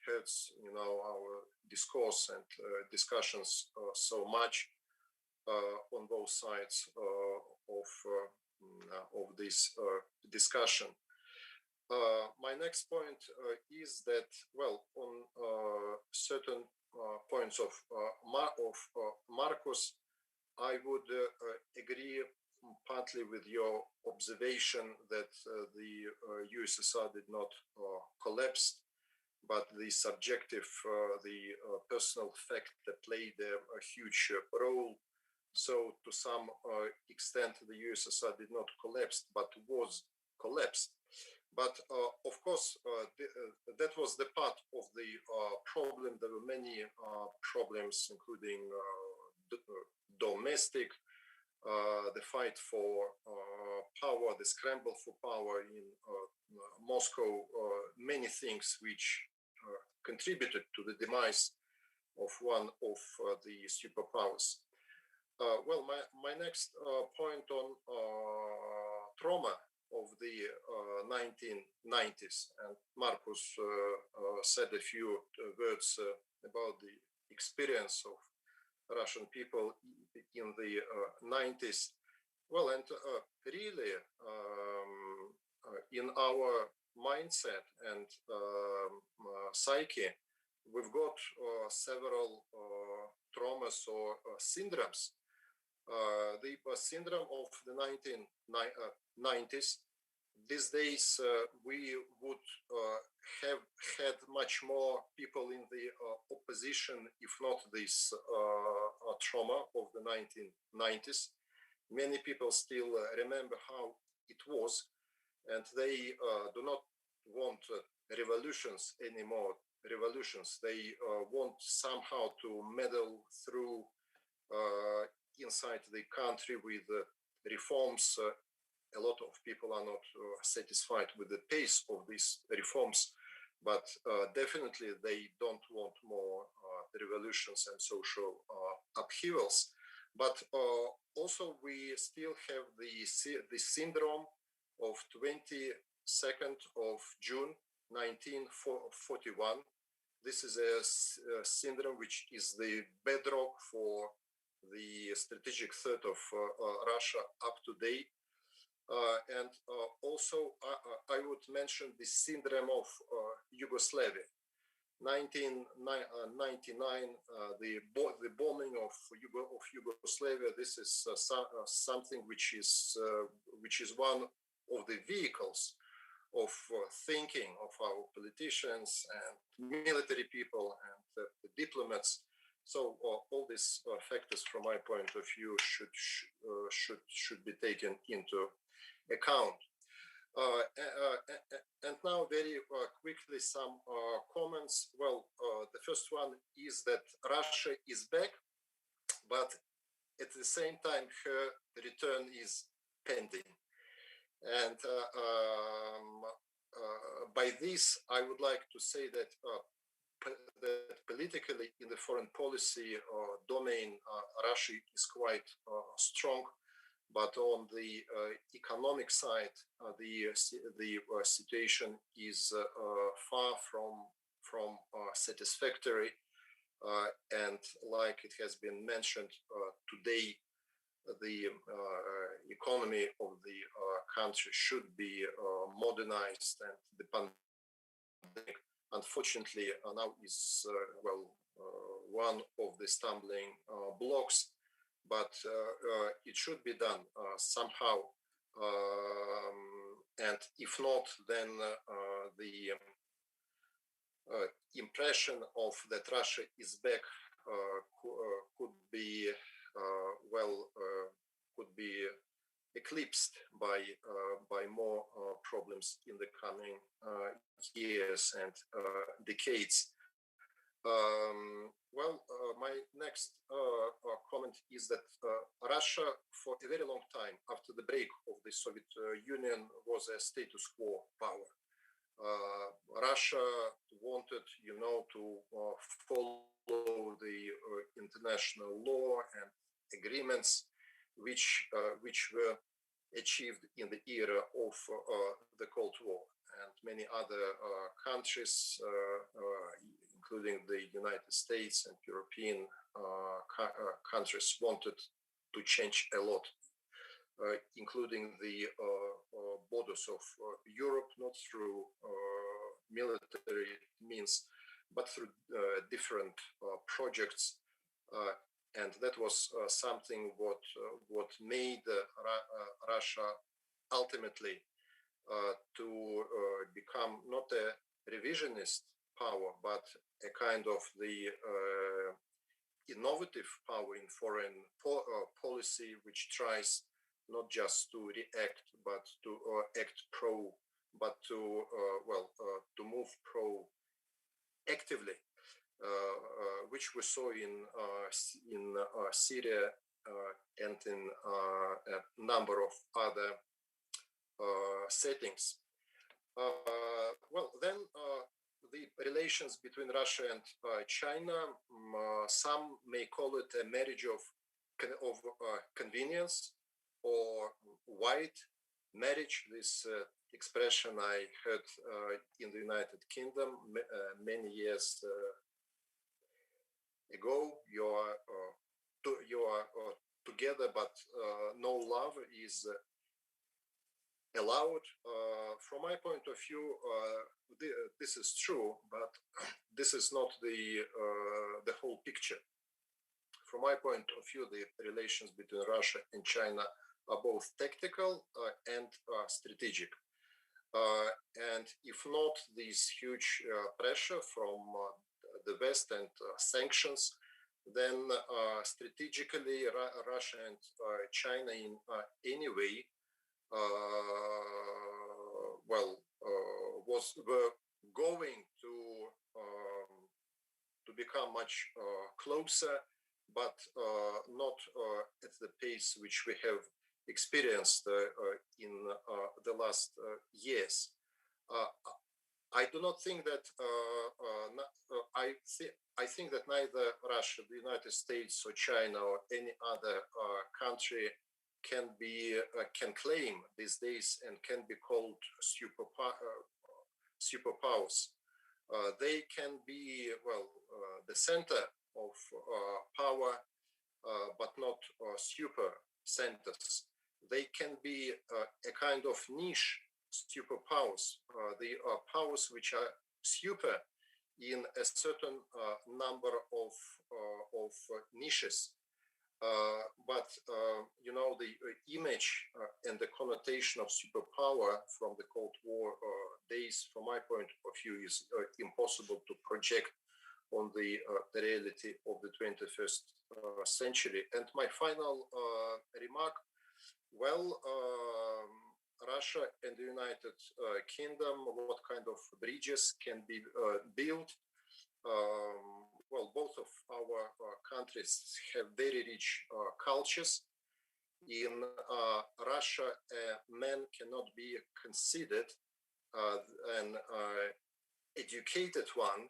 hurts, our discourse and discussions so much on both sides of this discussion. My next point is that, on certain points of Marcus, I would agree partly with your observation that the USSR did not collapse, but the subjective, the personal fact that played a huge role. So to some extent, the USSR did not collapse, but was collapsed. But of course, that was the part of the problem. There were many problems, including domestic, the fight for power, the scramble for power in Moscow, many things which contributed to the demise of one of the superpowers. My next point on trauma of the 1990s, and Marcus said a few words about the experience of Russian people in the 90s. And really, in our mindset and psyche, we've got several traumas or syndromes. The syndrome of the 1990s, these days we would have had much more people in the opposition, if not this trauma of the 1990s. Many people still remember how it was, and they do not want revolutions anymore. They want somehow to meddle through inside the country with reforms. A lot of people are not satisfied with the pace of these reforms, but definitely they don't want more revolutions and social upheavals. But also we still have the syndrome of 22nd of June 1941. This is a syndrome which is the bedrock for the strategic threat of Russia up to date. And also I would mention the syndrome of Yugoslavia. 1999, the bombing of Yugoslavia. This is something which is one of the vehicles of thinking of our politicians and military people and the diplomats. So all these factors, from my point of view, should be taken into account. And now very quickly some comments. The first one is that Russia is back, but at the same time her return is pending. And by this I would like to say that politically in the foreign policy domain Russia is quite strong. But on the economic side, the situation is far from satisfactory. And like it has been mentioned today, the economy of the country should be modernized, and the pandemic, unfortunately, now is one of the stumbling blocks. But it should be done somehow, and if not, then the impression of that Russia is back could be eclipsed by more problems in the coming years and decades. My next comment is that Russia, for a very long time after the break of the Soviet Union, was a status quo power. Russia wanted, to follow the international law and agreements which were achieved in the era of the Cold War, and many other countries, including the United States and European countries, wanted to change a lot, including the borders of Europe, not through military means, but through different projects. And that was something what made Russia ultimately to become not a revisionist power, but a kind of the innovative power in foreign policy, which tries not just to react, but to act pro, but to move pro actively, which we saw in Syria and in a number of other settings. The relations between Russia and China, some may call it a marriage of convenience or white marriage. This expression I heard in the United Kingdom many years ago. You are together, but no love is allowed. From my point of view, this is true, but this is not the whole picture. From my point of view, the relations between Russia and China are both tactical and strategic. And if not this huge pressure from the West and sanctions, then strategically Russia and China in any way were going to become much closer, but not at the pace which we have experienced in the last years. I do not think that I think that neither Russia, the United States, or China, or any other country can claim these days and can be called superpowers. They can be the center of power, but not super centers. They can be a kind of niche superpowers. They are powers which are super in a certain number of niches. But the image and the connotation of superpower from the Cold War days, from my point of view, is impossible to project on the reality of the 21st century. And my final remark, Russia and the United Kingdom, what kind of bridges can be built? Both of our countries have very rich cultures. In Russia, a man cannot be considered an educated one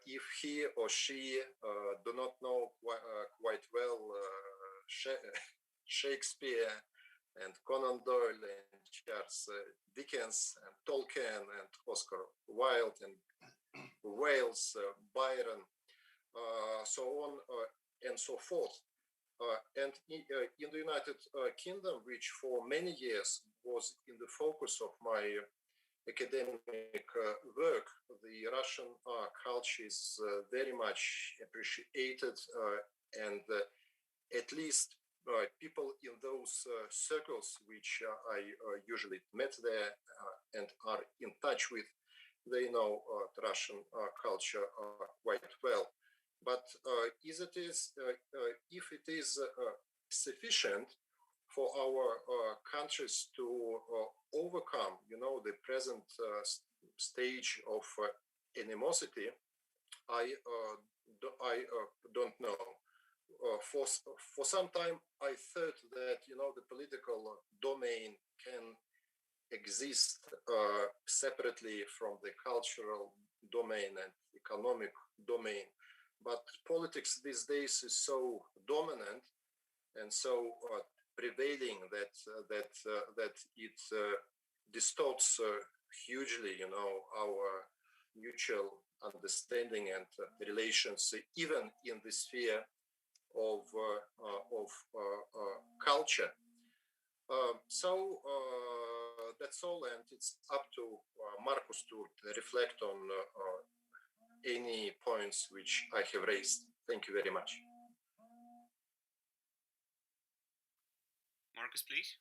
if he or she do not know quite well Shakespeare and Conan Doyle and Charles Dickens and Tolkien and Oscar Wilde and Wales, Byron, so on and so forth. And in the United Kingdom, which for many years was in the focus of my academic work, the Russian culture is very much appreciated, and at least people in those circles which I usually met there and are in touch with, they know the Russian culture quite well. But if it is sufficient for our countries to overcome, the present stage of animosity, I don't know. For some time, I thought that the political domain can exist separately from the cultural domain and economic domain, but politics these days is so dominant and so prevailing that it distorts hugely, our mutual understanding and relations, even in the sphere of culture. So that's all, and it's up to Marcus to reflect on any points which I have raised. Thank you very much. Marcus, please.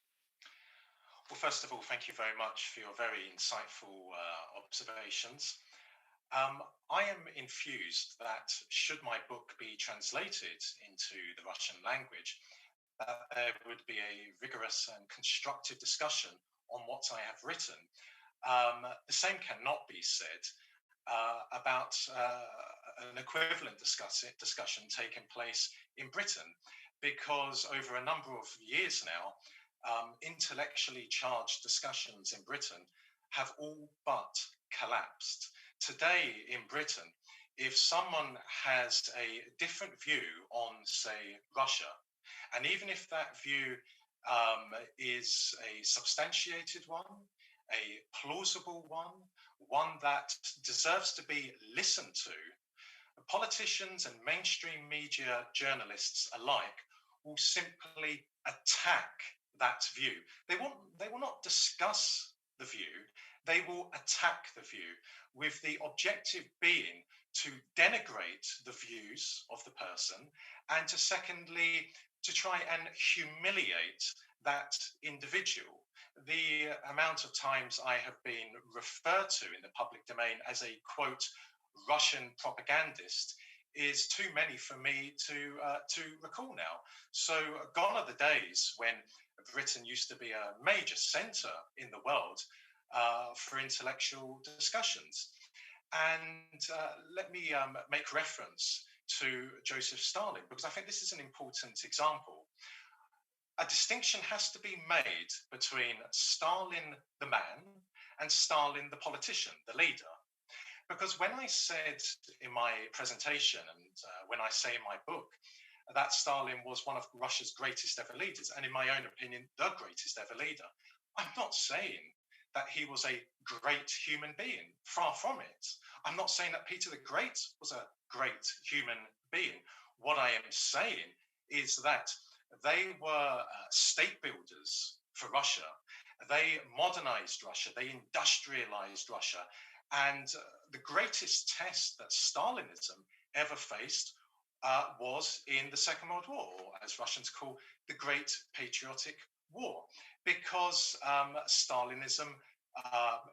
Well, first of all, thank you very much for your very insightful observations. I am infused that should my book be translated into the Russian language, there would be a rigorous and constructive discussion on what I have written. The same cannot be said about an equivalent discussion taking place in Britain, because over a number of years now, intellectually charged discussions in Britain have all but collapsed. Today in Britain, if someone has a different view on, say, Russia, and even if that view is a substantiated one, a plausible one that deserves to be listened to, politicians and mainstream media journalists alike will simply attack that view. They will not discuss the view, they will attack the view, with the objective being to denigrate the views of the person, and to secondly, to try and humiliate that individual. The amount of times I have been referred to in the public domain as a, quote, Russian propagandist is too many for me to recall now. So gone are the days when Britain used to be a major centre in the world for intellectual discussions. And let me make reference to Joseph Stalin, because I think this is an important example. A distinction has to be made between Stalin the man and Stalin the politician, the leader. Because when I said in my presentation and when I say in my book that Stalin was one of Russia's greatest ever leaders, and in my own opinion, the greatest ever leader, I'm not saying that he was a great human being. Far from it. I'm not saying that Peter the Great was a great human being. What I am saying is that they were state builders for Russia. They modernized Russia. They industrialized Russia. And the greatest test that Stalinism ever faced was in the Second World War, or as Russians call the Great Patriotic War, because Stalinism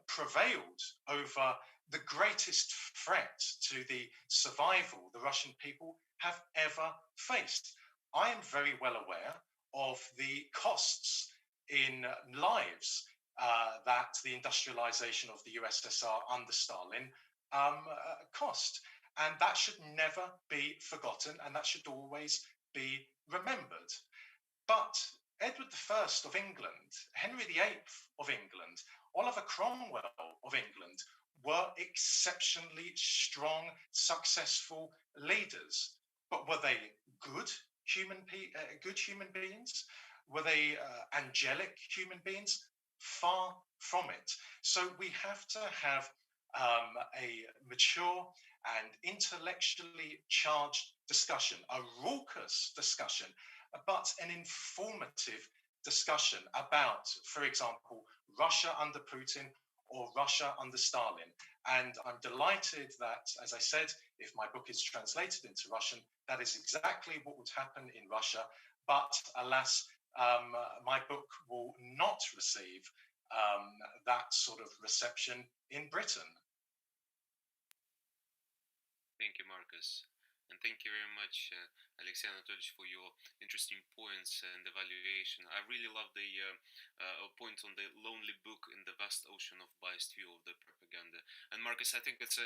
prevailed over the greatest threat to the survival the Russian people have ever faced. I am very well aware of the costs in lives that the industrialization of the USSR under Stalin cost. And that should never be forgotten, and that should always be remembered. But Edward I of England, Henry VIII of England, Oliver Cromwell of England were exceptionally strong, successful leaders. But were they good human beings? Were they angelic human beings? Far from it. So we have to have a mature and intellectually charged discussion, a raucous discussion, but an informative discussion about, for example, Russia under Putin or Russia under Stalin. And I'm delighted that, as I said, if my book is translated into Russian, that is exactly what would happen in Russia. But alas, my book will not receive that sort of reception in Britain. Thank you, Marcus. And thank you very much, Alexey Anatolyevich, for your interesting points and evaluation. I really love the point on the lonely book in the vast ocean of biased view of the propaganda. And Marcus, I think it's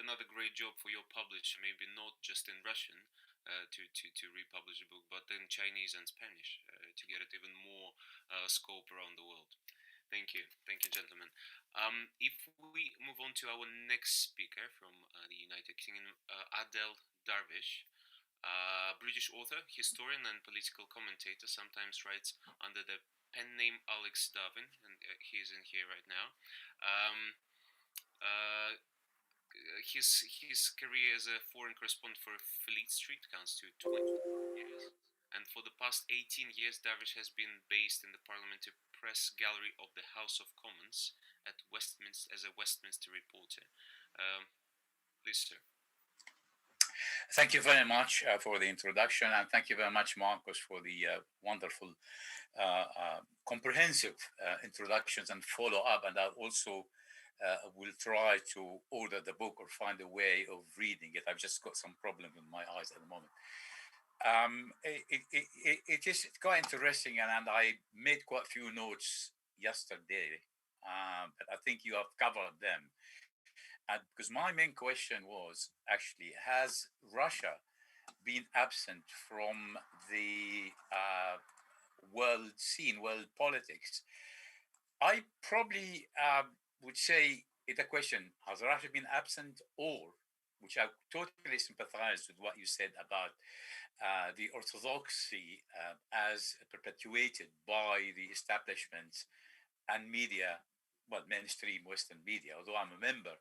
another great job for your publisher, maybe not just in Russian to republish a book, but in Chinese and Spanish to get it even more scope around the world. Thank you, gentlemen. If we move on to our next speaker from the United Kingdom, Adele Darvish, British author, historian, and political commentator, sometimes writes under the pen name Alex Darwin, and he's in here right now. His career as a foreign correspondent for Fleet Street counts to 20 years. And for the past 18 years, Darvish has been based in the Parliamentary Press Gallery of the House of Commons at Westminster as a Westminster reporter. Please, sir. Thank you very much for the introduction, and thank you very much, Marcus, for the wonderful, comprehensive introductions and follow-up. And I also will try to order the book or find a way of reading it. I've just got some problem with my eyes at the moment. It is quite interesting, and I made quite a few notes yesterday, but I think you have covered them. And because my main question was actually, has Russia been absent from the world scene, world politics? I probably would say it's a question, has Russia been absent, or, which I totally sympathize with what you said about the orthodoxy as perpetuated by the establishment and media, well, mainstream Western media, although I'm a member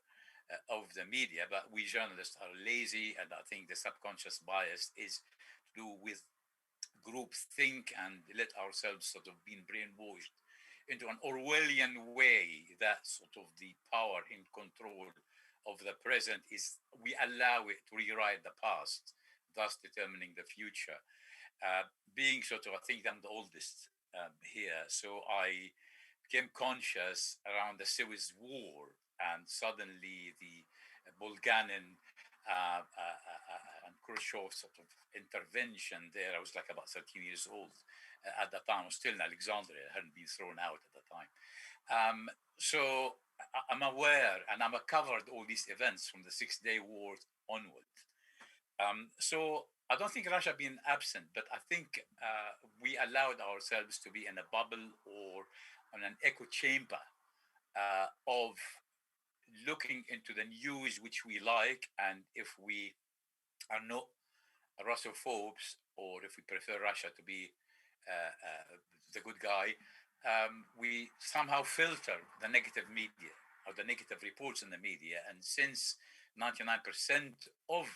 of the media, but we journalists are lazy, and I think the subconscious bias is to do with groupthink and let ourselves sort of being brainwashed into an Orwellian way that sort of the power in control of the present is, we allow it to rewrite the past, thus determining the future. Being sort of, I think I'm the oldest here, so I became conscious around the Suez War, and suddenly the Bulganin and Khrushchev sort of intervention there. I was like about 13 years old at the time. I was still in Alexandria. I hadn't been thrown out at the time. So I'm aware, and I'm covered all these events from the 6-day war onward. So I don't think Russia been absent, but I think we allowed ourselves to be in a bubble or in an echo chamber of looking into the news which we like, and if we are not Russophobes, or if we prefer Russia to be the good guy, we somehow filter the negative media or the negative reports in the media. And since 99% of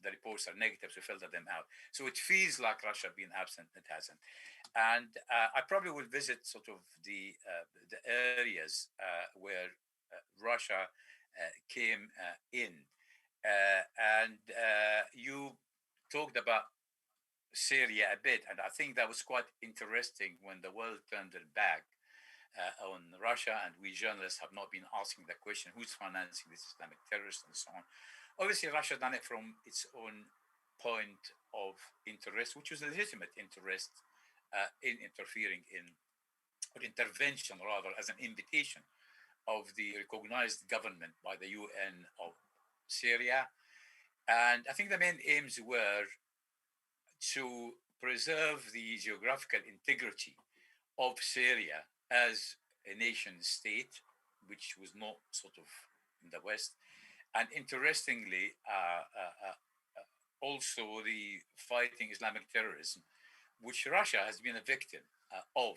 the reports are negative, so filter them out. So it feels like Russia being absent. It hasn't. And I probably will visit sort of the areas where Russia came in. And you talked about Syria a bit, and I think that was quite interesting when the world turned their back on Russia, and we journalists have not been asking the question, who's financing this Islamic terrorist and so on. Obviously, Russia done it from its own point of interest, which was a legitimate interest in interfering in, or intervention rather, as an invitation of the recognized government by the UN of Syria. And I think the main aims were to preserve the geographical integrity of Syria as a nation state, which was not sort of in the West. And interestingly, also the fighting Islamic terrorism, which Russia has been a victim of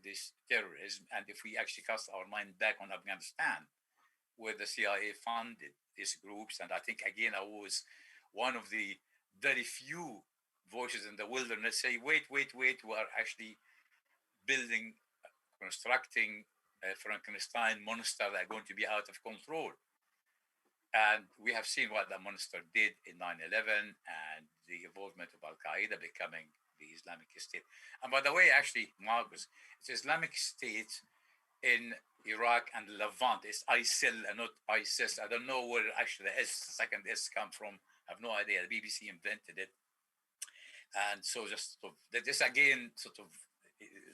this terrorism. And if we actually cast our mind back on Afghanistan, where the CIA funded these groups, and I think, again, I was one of the very few voices in the wilderness say, wait, we are actually building, constructing a Frankenstein monster that are going to be out of control. And we have seen what that monster did in 9/11 and the involvement of Al-Qaeda becoming the Islamic State. And by the way, actually, Marcus, it's Islamic State in Iraq and Levant. It's ISIL and not ISIS. I don't know where actually the second S come from, I have no idea. The BBC invented it. And so just sort of, this again, sort of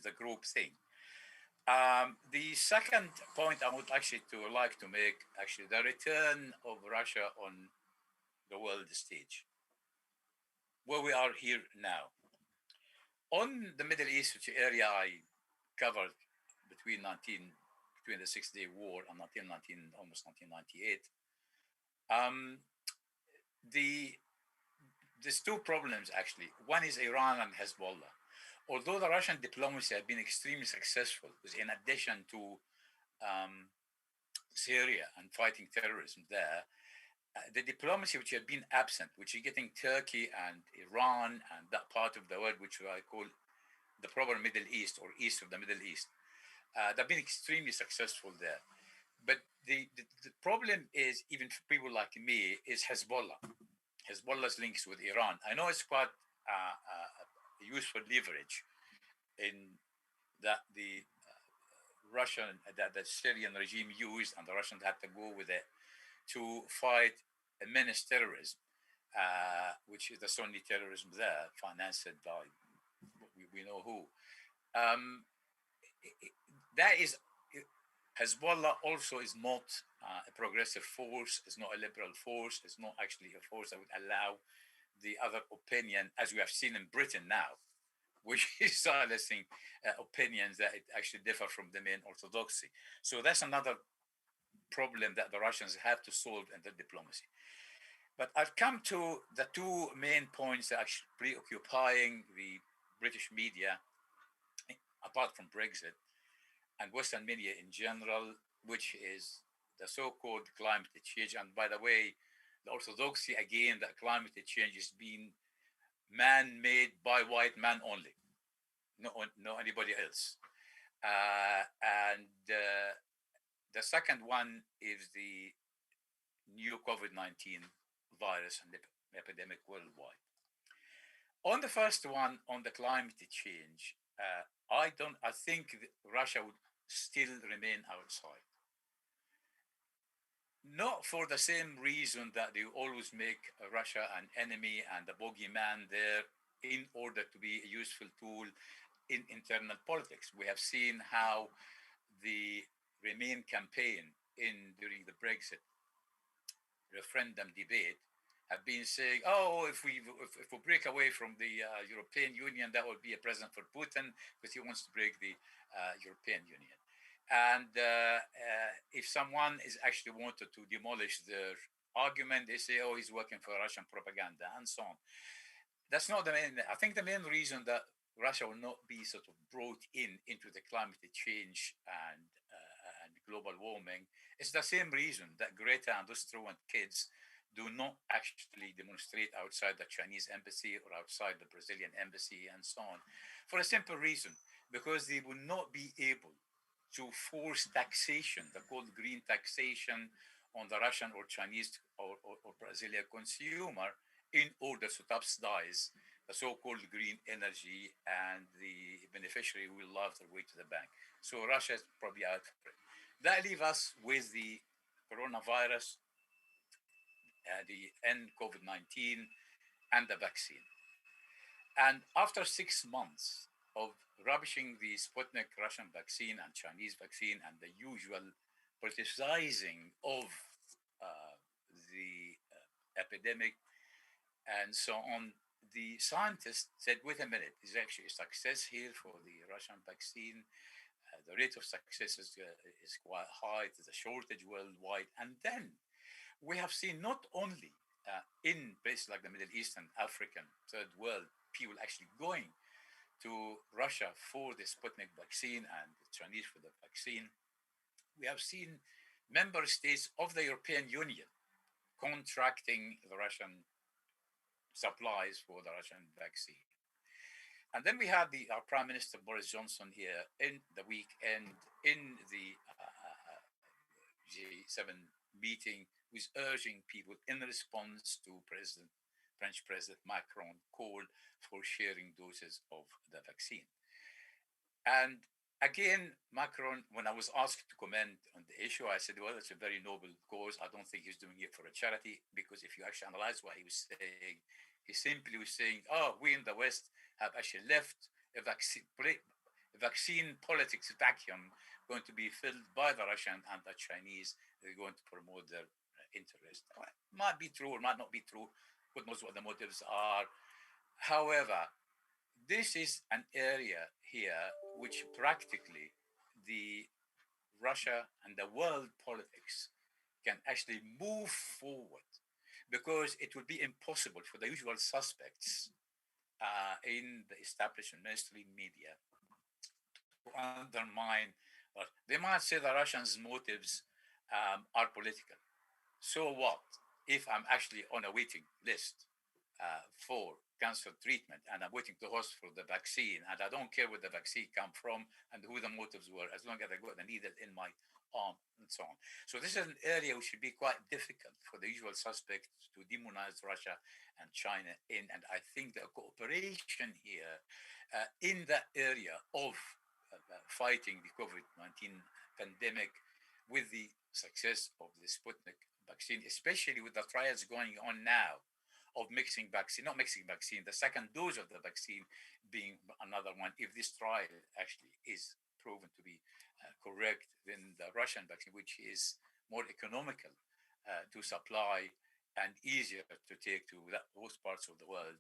the group thing. The second point I would actually like to make, actually, the return of Russia on the world stage, where we are here now. On the Middle East, which area I covered between the 6-day war and almost 1998, there's two problems actually. One is Iran and Hezbollah. Although the Russian diplomacy had been extremely successful, because in addition to Syria and fighting terrorism there, the diplomacy which had been absent, which is getting Turkey and Iran and that part of the world, which I call the proper Middle East or east of the Middle East, they've been extremely successful there. But the problem is, even for people like me, is Hezbollah's links with Iran. I know it's quite useful leverage in that the Russian, that the Syrian regime used, and the Russians had to go with it to fight a menace terrorism, which is the Sunni terrorism there, financed by we know who. That is, Hezbollah also is not a progressive force, is not a liberal force, is not actually a force that would allow the other opinion, as we have seen in Britain now, which is silencing opinions that it actually differ from the main orthodoxy. So that's another problem that the Russians have to solve in their diplomacy. But I've come to the two main points that are actually preoccupying the British media, apart from Brexit, and Western media in general, which is the so-called climate change. And by the way, the orthodoxy, again, that climate change is being man-made by white man only, no anybody else. And the second one is the new COVID-19 virus and epidemic worldwide. On the first one, on the climate change, I think Russia would still remain outside. Not for the same reason that they always make Russia an enemy and a bogeyman there in order to be a useful tool in internal politics. We have seen how the Remain campaign during the Brexit referendum debate have been saying, oh, if we break away from the European Union, that would be a present for Putin because he wants to break the European Union. And if someone is actually wanted to demolish their argument, they say, oh, he's working for Russian propaganda and so on. That's not the main. I think the main reason that Russia will not be sort of brought into the climate change and global warming is the same reason that Greta and those truant kids do not actually demonstrate outside the Chinese embassy or outside the Brazilian embassy and so on, for a simple reason, because they will not be able to force taxation, the called green taxation, on the Russian or Chinese or Brazilian consumer in order to subsidize the so-called green energy, and the beneficiary will love their way to the bank. So Russia is probably out for it. That leaves us with the coronavirus, the COVID-19, and the vaccine. And after 6 months of rubbishing the Sputnik Russian vaccine and Chinese vaccine and the usual politicizing of the epidemic and so on, the scientists said, wait a minute, there's actually a success here for the Russian vaccine. The rate of success is quite high. There's a shortage worldwide. And then we have seen not only in places like the Middle East and African third world, people actually going to Russia for the Sputnik vaccine and the Chinese for the vaccine. We have seen member states of the European Union contracting the Russian supplies for the Russian vaccine. And then we had our Prime Minister Boris Johnson here in the weekend in the G7 meeting, who is urging people in response to French President Macron called for sharing doses of the vaccine. And again, Macron, when I was asked to comment on the issue, I said, well, it's a very noble cause. I don't think he's doing it for a charity, because if you actually analyze what he was saying, he simply was saying, oh, we in the West have actually left a vaccine politics vacuum going to be filled by the Russian and the Chinese. They're going to promote their interest. Might be true or might not be true. God knows what the motives are. However, this is an area here which practically the Russia and the world politics can actually move forward, because it would be impossible for the usual suspects in the establishment, mainstream media, to undermine. They might say the Russians' motives are political. So what if I'm actually on a waiting list for cancer treatment, and I'm waiting to host for the vaccine, and I don't care where the vaccine come from and who the motives were, as long as I got the needle in my arm and so on. So this is an area which should be quite difficult for the usual suspects to demonize Russia and China in. And I think the cooperation here in that area of fighting the COVID-19 pandemic, with the success of the Sputnik vaccine, especially with the trials going on now of the second dose of the vaccine being another one. If this trial actually is proven to be correct, then the Russian vaccine, which is more economical to supply and easier to take to those parts of the world,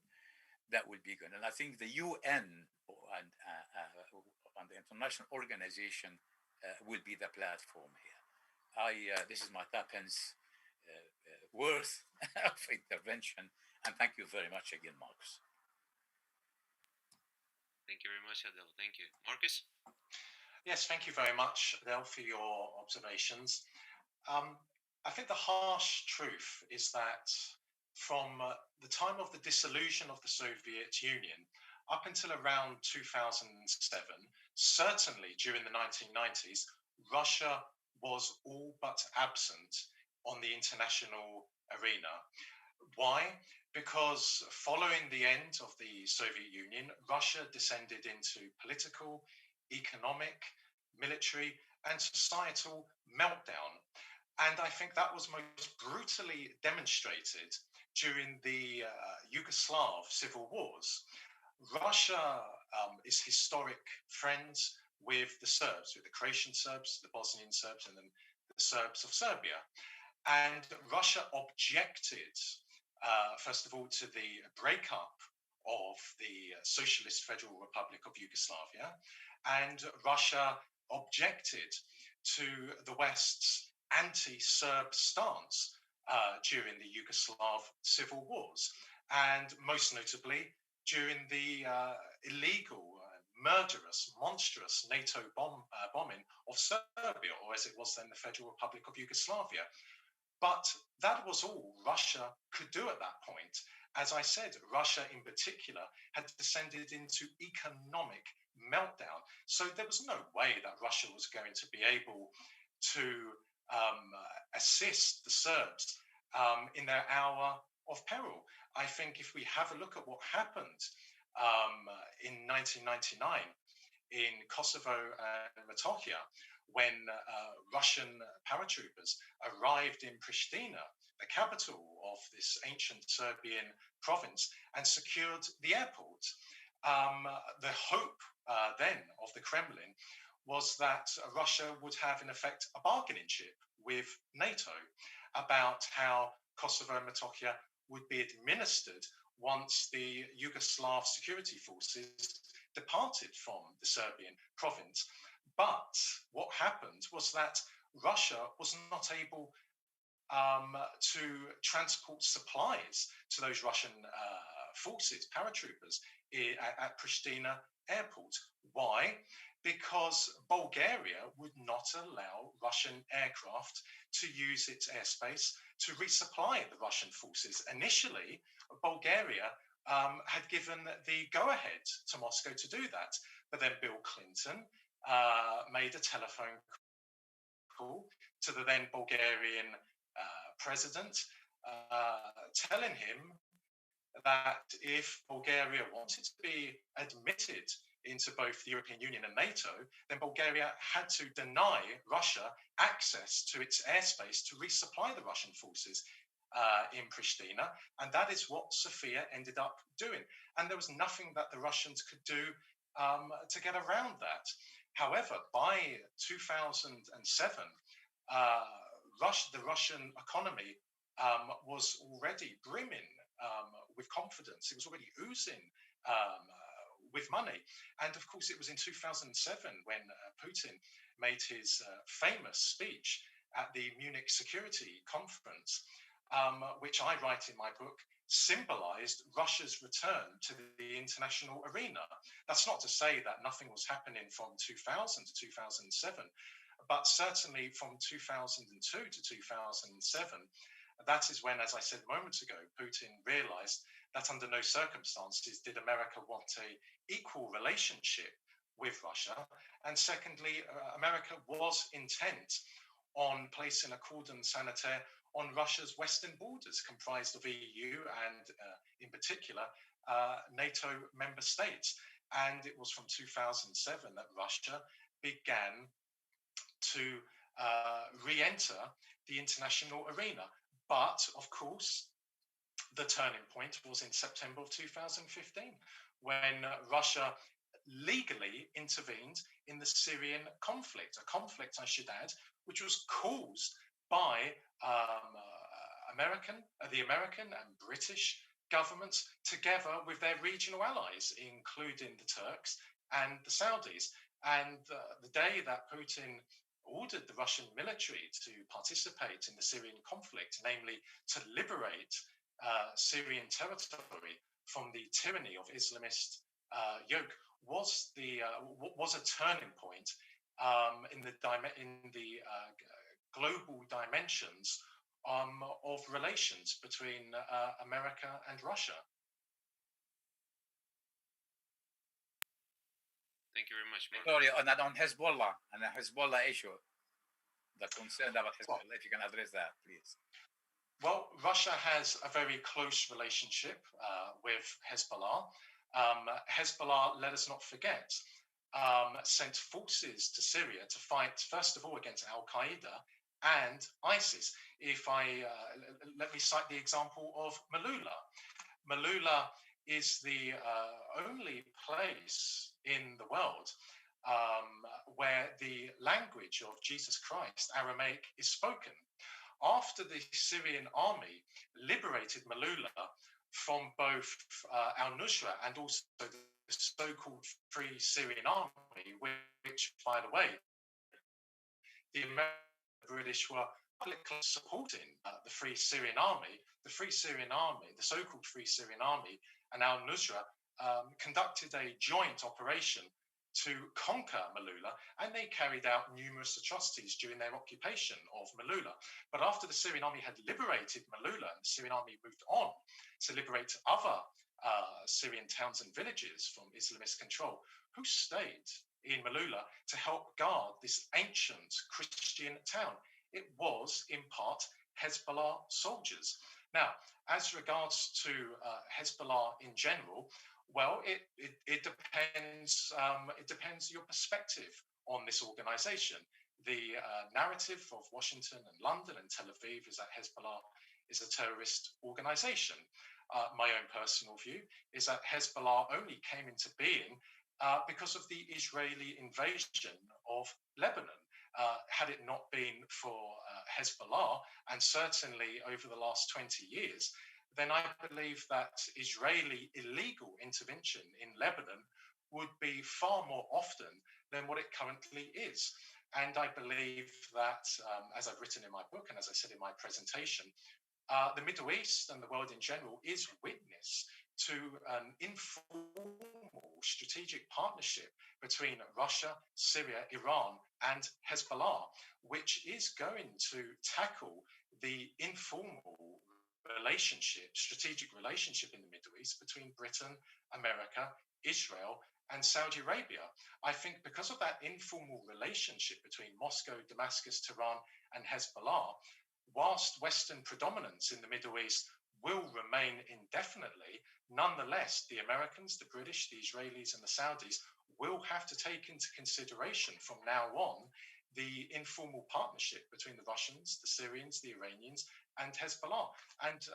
that will be good. And I think the UN and the international organization will be the platform here. This is my tapens worth of intervention, and thank you very much again, Marcus. Thank you very much, Adele. Thank you. Marcus? Yes, thank you very much, Adele, for your observations. I think the harsh truth is that from the time of the dissolution of the Soviet Union up until around 2007, certainly during the 1990s, Russia was all but absent on the international arena. Why? Because following the end of the Soviet Union, Russia descended into political, economic, military, and societal meltdown. And I think that was most brutally demonstrated during the Yugoslav civil wars. Russia is historic friends with the Serbs, with the Croatian Serbs, the Bosnian Serbs, and then the Serbs of Serbia. And Russia objected, first of all, to the breakup of the Socialist Federal Republic of Yugoslavia. And Russia objected to the West's anti-Serb stance during the Yugoslav civil wars. And most notably, during the illegal, murderous, monstrous NATO bombing of Serbia, or as it was then the Federal Republic of Yugoslavia. But that was all Russia could do at that point. As I said, Russia in particular had descended into economic meltdown. So there was no way that Russia was going to be able to assist the Serbs in their hour of peril. I think if we have a look at what happened in 1999 in Kosovo and Metohija, when Russian paratroopers arrived in Pristina, the capital of this ancient Serbian province, and secured the airport. The hope then of the Kremlin was that Russia would have, in effect, a bargaining chip with NATO about how Kosovo and Metohija would be administered once the Yugoslav security forces departed from the Serbian province. But what happened was that Russia was not able to transport supplies to those Russian forces, paratroopers, at Pristina airport. Why? Because Bulgaria would not allow Russian aircraft to use its airspace to resupply the Russian forces. Initially, Bulgaria had given the go-ahead to Moscow to do that. But then Bill Clinton made a telephone call to the then Bulgarian president, telling him that if Bulgaria wanted to be admitted into both the European Union and NATO, then Bulgaria had to deny Russia access to its airspace to resupply the Russian forces in Pristina. And that is what Sofia ended up doing. And there was nothing that the Russians could do to get around that. However, by 2007, the Russian economy was already brimming with confidence. It was already oozing with money. And of course, it was in 2007 when Putin made his famous speech at the Munich Security Conference, which I write in my book, symbolized Russia's return to the international arena. That's not to say that nothing was happening from 2000 to 2007, but certainly from 2002 to 2007, that is when, as I said moments ago, Putin realized that under no circumstances did America want an equal relationship with Russia. And secondly, America was intent on placing a cordon sanitaire on Russia's western borders, comprised of EU and, in particular, NATO member states. And it was from 2007 that Russia began to re-enter the international arena. But, of course, the turning point was in September of 2015, when Russia legally intervened in the Syrian conflict, a conflict, I should add, which was caused by the American and British governments, together with their regional allies, including the Turks and the Saudis. And the day that Putin ordered the Russian military to participate in the Syrian conflict, namely to liberate Syrian territory from the tyranny of Islamist yoke, was a turning point in the global dimensions of relations between America and Russia. Thank you very much, Mark. Sorry, on Hezbollah and the Hezbollah issue, the concern about Hezbollah, if you can address that, please. Well, Russia has a very close relationship with Hezbollah. Hezbollah, let us not forget, sent forces to Syria to fight, first of all, against Al-Qaeda and ISIS. Let me cite the example of Malula. Malula is the only place in the world where the language of Jesus Christ, Aramaic, is spoken. After the Syrian army liberated Malula from both al-Nusra and also the so-called Free Syrian Army, which, by the way, the British were publicly supporting the Free Syrian Army. The Free Syrian Army, the so-called Free Syrian Army, and al-Nusra conducted a joint operation to conquer Malula, and they carried out numerous atrocities during their occupation of Malula. But after the Syrian army had liberated Malula, and the Syrian army moved on to liberate other Syrian towns and villages from Islamist control, who stayed in Malula to help guard this ancient Christian town? It was, in part, Hezbollah soldiers. Now, as regards to Hezbollah in general, well, it depends. It depends your perspective on this organization. The narrative of Washington and London and Tel Aviv is that Hezbollah is a terrorist organization. My own personal view is that Hezbollah only came into being because of the Israeli invasion of Lebanon. Had it not been for Hezbollah, and certainly over the last 20 years, then I believe that Israeli illegal intervention in Lebanon would be far more often than what it currently is. And I believe that, as I've written in my book and as I said in my presentation, the Middle East and the world in general is witness to an informal strategic partnership between Russia, Syria, Iran, and Hezbollah, which is going to tackle the informal strategic relationship in the Middle East between Britain, America, Israel, and Saudi Arabia. I think because of that informal relationship between Moscow, Damascus, Tehran, and Hezbollah, whilst Western predominance in the Middle East will remain indefinitely, nonetheless, the Americans, the British, the Israelis, and the Saudis will have to take into consideration from now on the informal partnership between the Russians, the Syrians, the Iranians, and Hezbollah. And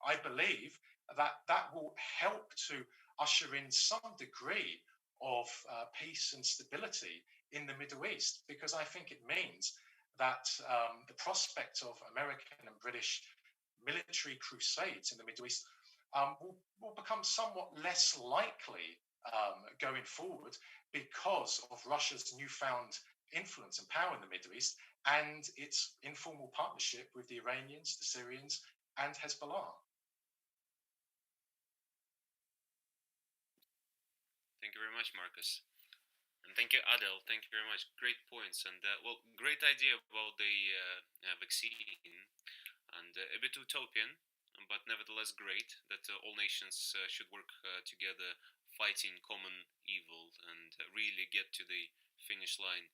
I believe that that will help to usher in some degree of peace and stability in the Middle East, because I think it means that the prospect of American and British military crusades in the Middle East will become somewhat less likely going forward because of Russia's newfound influence and power in the Middle East and its informal partnership with the Iranians, the Syrians, and Hezbollah. Thank you very much, Marcus. And thank you, Adele. Thank you very much. Great points. And, well, great idea about the vaccine. And a bit utopian, but nevertheless great that all nations should work together, fighting common evil, and really get to the finish line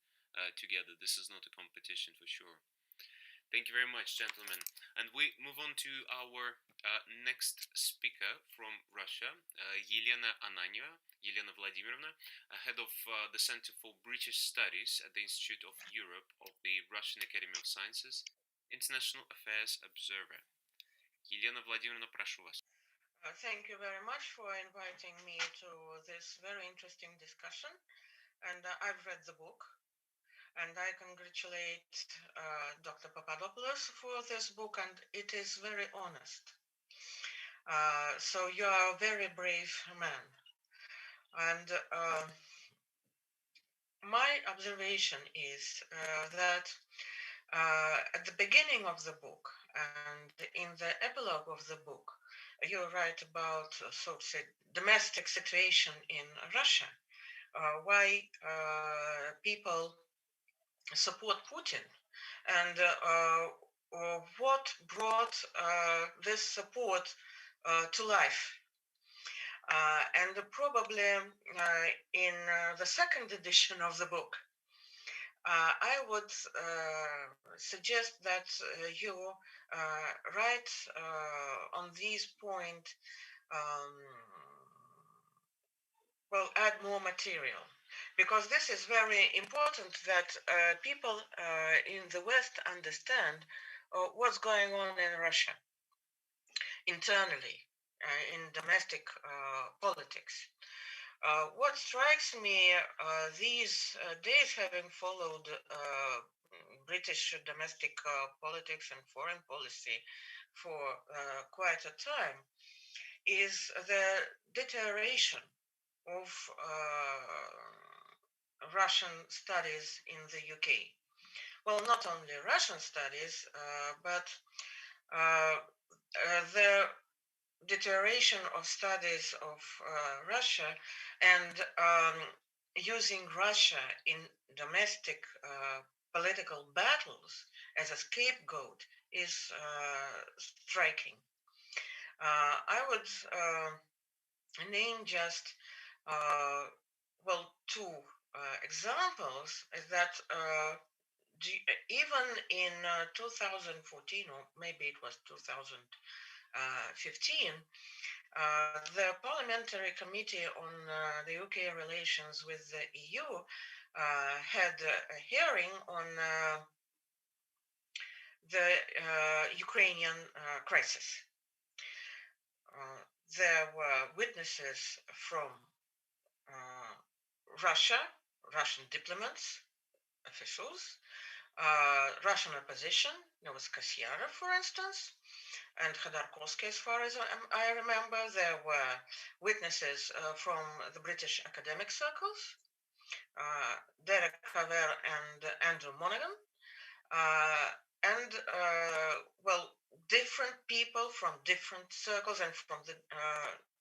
together. This is not a competition for sure. Thank you very much, gentlemen. And we move on to our next speaker from Russia, Елена Vladimirovna, head of the Center for British Studies at the Institute of Europe of the Russian Academy of Sciences, International Affairs Observer. Елена Владимировна, прошу вас. Thank you very much for inviting me to this very interesting discussion. And I've read the book, and I congratulate Dr. Papadopoulos for this book, and it is very honest. So you are a very brave man. And my observation is that at the beginning of the book and in the epilogue of the book, you write about, so to say, domestic situation in Russia, why people support Putin, and what brought this support to life. And probably in the second edition of the book, I would suggest that you write on this point, well, add more material, because this is very important that people in the West understand what's going on in Russia internally, in domestic politics. What strikes me these days, having followed British domestic politics and foreign policy for quite a time, is the deterioration of Russian studies in the UK. Well, not only Russian studies, but the deterioration of studies of Russia and using Russia in domestic political battles as a scapegoat is striking. I would name just, well, two examples, is that even in 2014, or maybe it was 2015, the Parliamentary Committee on the UK relations with the EU had a hearing on the Ukrainian crisis. There were witnesses from Russia, Russian diplomats, officials, Russian opposition. There was Kasyarov, for instance, and Khodorkovsky, as far as I remember. There were witnesses from the British academic circles, Derek Haver and Andrew Monaghan, and, well, different people from different circles and from the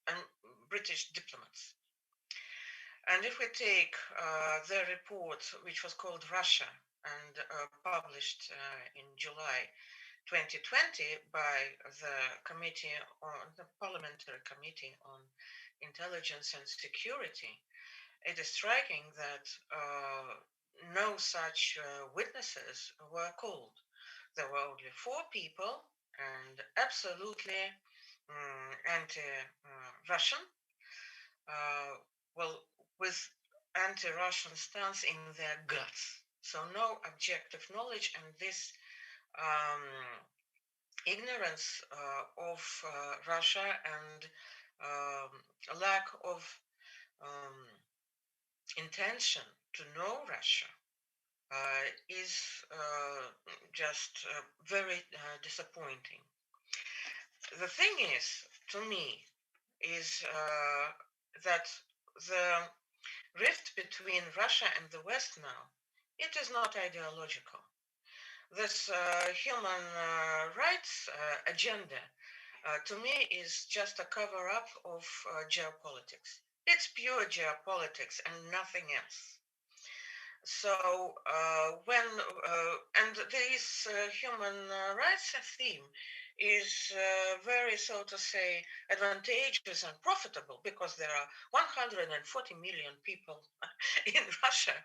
and British diplomats. And if we take the report, which was called Russia and published in July 2020 by the committee on the Parliamentary Committee on Intelligence and Security, it is striking that no such witnesses were called. There were only 4 people, and absolutely anti-Russian, well, with anti-Russian stance in their guts. So no objective knowledge, and this ignorance of Russia and lack of intention to know Russia is just very disappointing. The thing is, to me, is that the rift between Russia and the West now, it is not ideological. This human rights agenda, to me, is just a cover-up of geopolitics. It's pure geopolitics and nothing else. So and this human rights theme is very, so to say, advantageous and profitable, because there are 140 million people in Russia,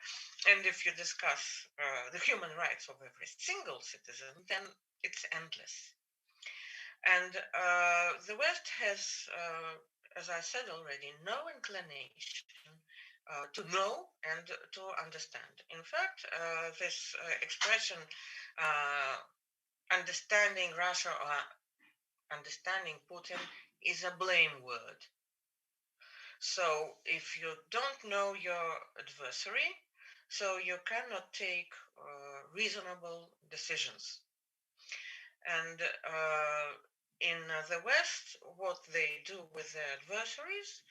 and if you discuss the human rights of every single citizen, then it's endless. And the West has, as I said already, no inclination to know and to understand. In fact, this expression, understanding Russia or understanding Putin, is a blame word. So if you don't know your adversary, so you cannot take reasonable decisions. And in the West, what they do with their adversaries,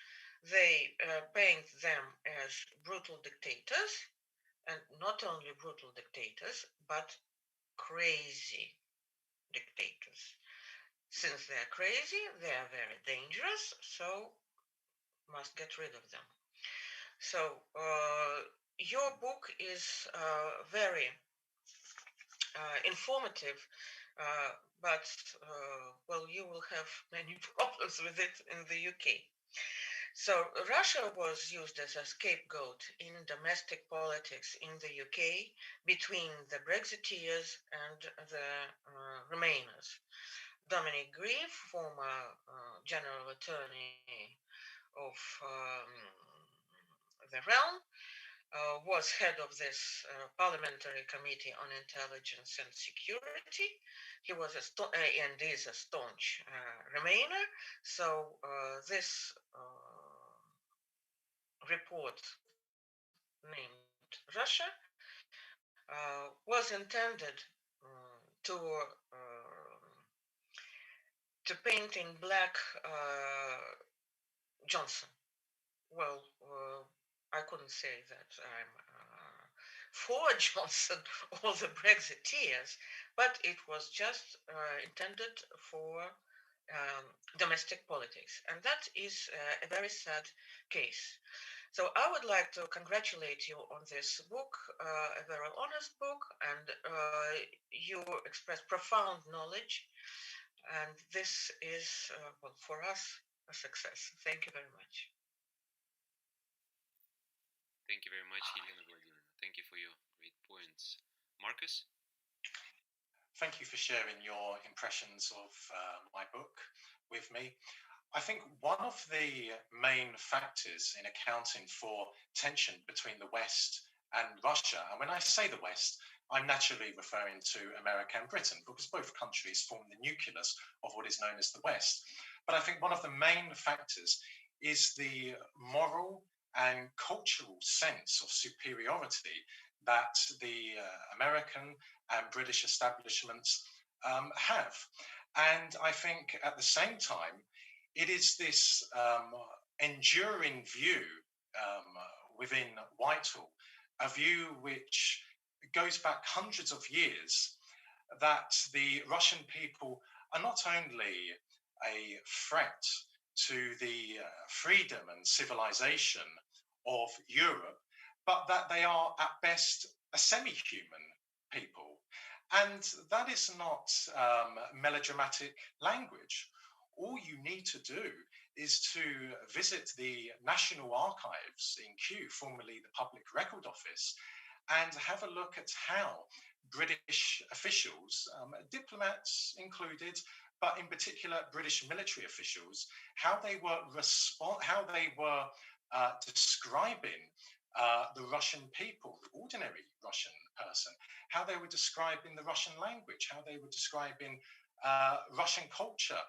they paint them as brutal dictators, and not only brutal dictators, but crazy dictators. Since they're crazy, they are very dangerous, so must get rid of them. So your book is very informative, but well, you will have many problems with it in the UK. So Russia was used as a scapegoat in domestic politics in the UK between the Brexiteers and the Remainers. Dominic Grieve, former General Attorney of the realm, was head of this Parliamentary Committee on Intelligence and Security. He was and is a staunch Remainer. So this report named Russia was intended to paint in black Johnson. Well, I couldn't say that I'm for Johnson or the Brexiteers, but it was just intended for domestic politics. And that is a very sad case. So I would like to congratulate you on this book, a very honest book, and you express profound knowledge. And this is, well, for us, a success. Thank you very much. Thank you very much, Helena Vladimировna. Thank you for your great points. Marcus? Thank you for sharing your impressions of my book with me. I think one of the main factors in accounting for tension between the West and Russia, and when I say the West, I'm naturally referring to America and Britain, because both countries form the nucleus of what is known as the West. But I think one of the main factors is the moral and cultural sense of superiority that the American and British establishments have. And I think at the same time, it is this enduring view within Whitehall, a view which goes back hundreds of years, that the Russian people are not only a threat to the freedom and civilization of Europe, but that they are at best a semi-human people. And that is not melodramatic language. All you need to do is to visit the National Archives in Kew, formerly the Public Record Office, and have a look at how British officials, diplomats included, but in particular British military officials, how they were describing the Russian people, the ordinary Russian person, how they were describing the Russian language, how they were describing Russian culture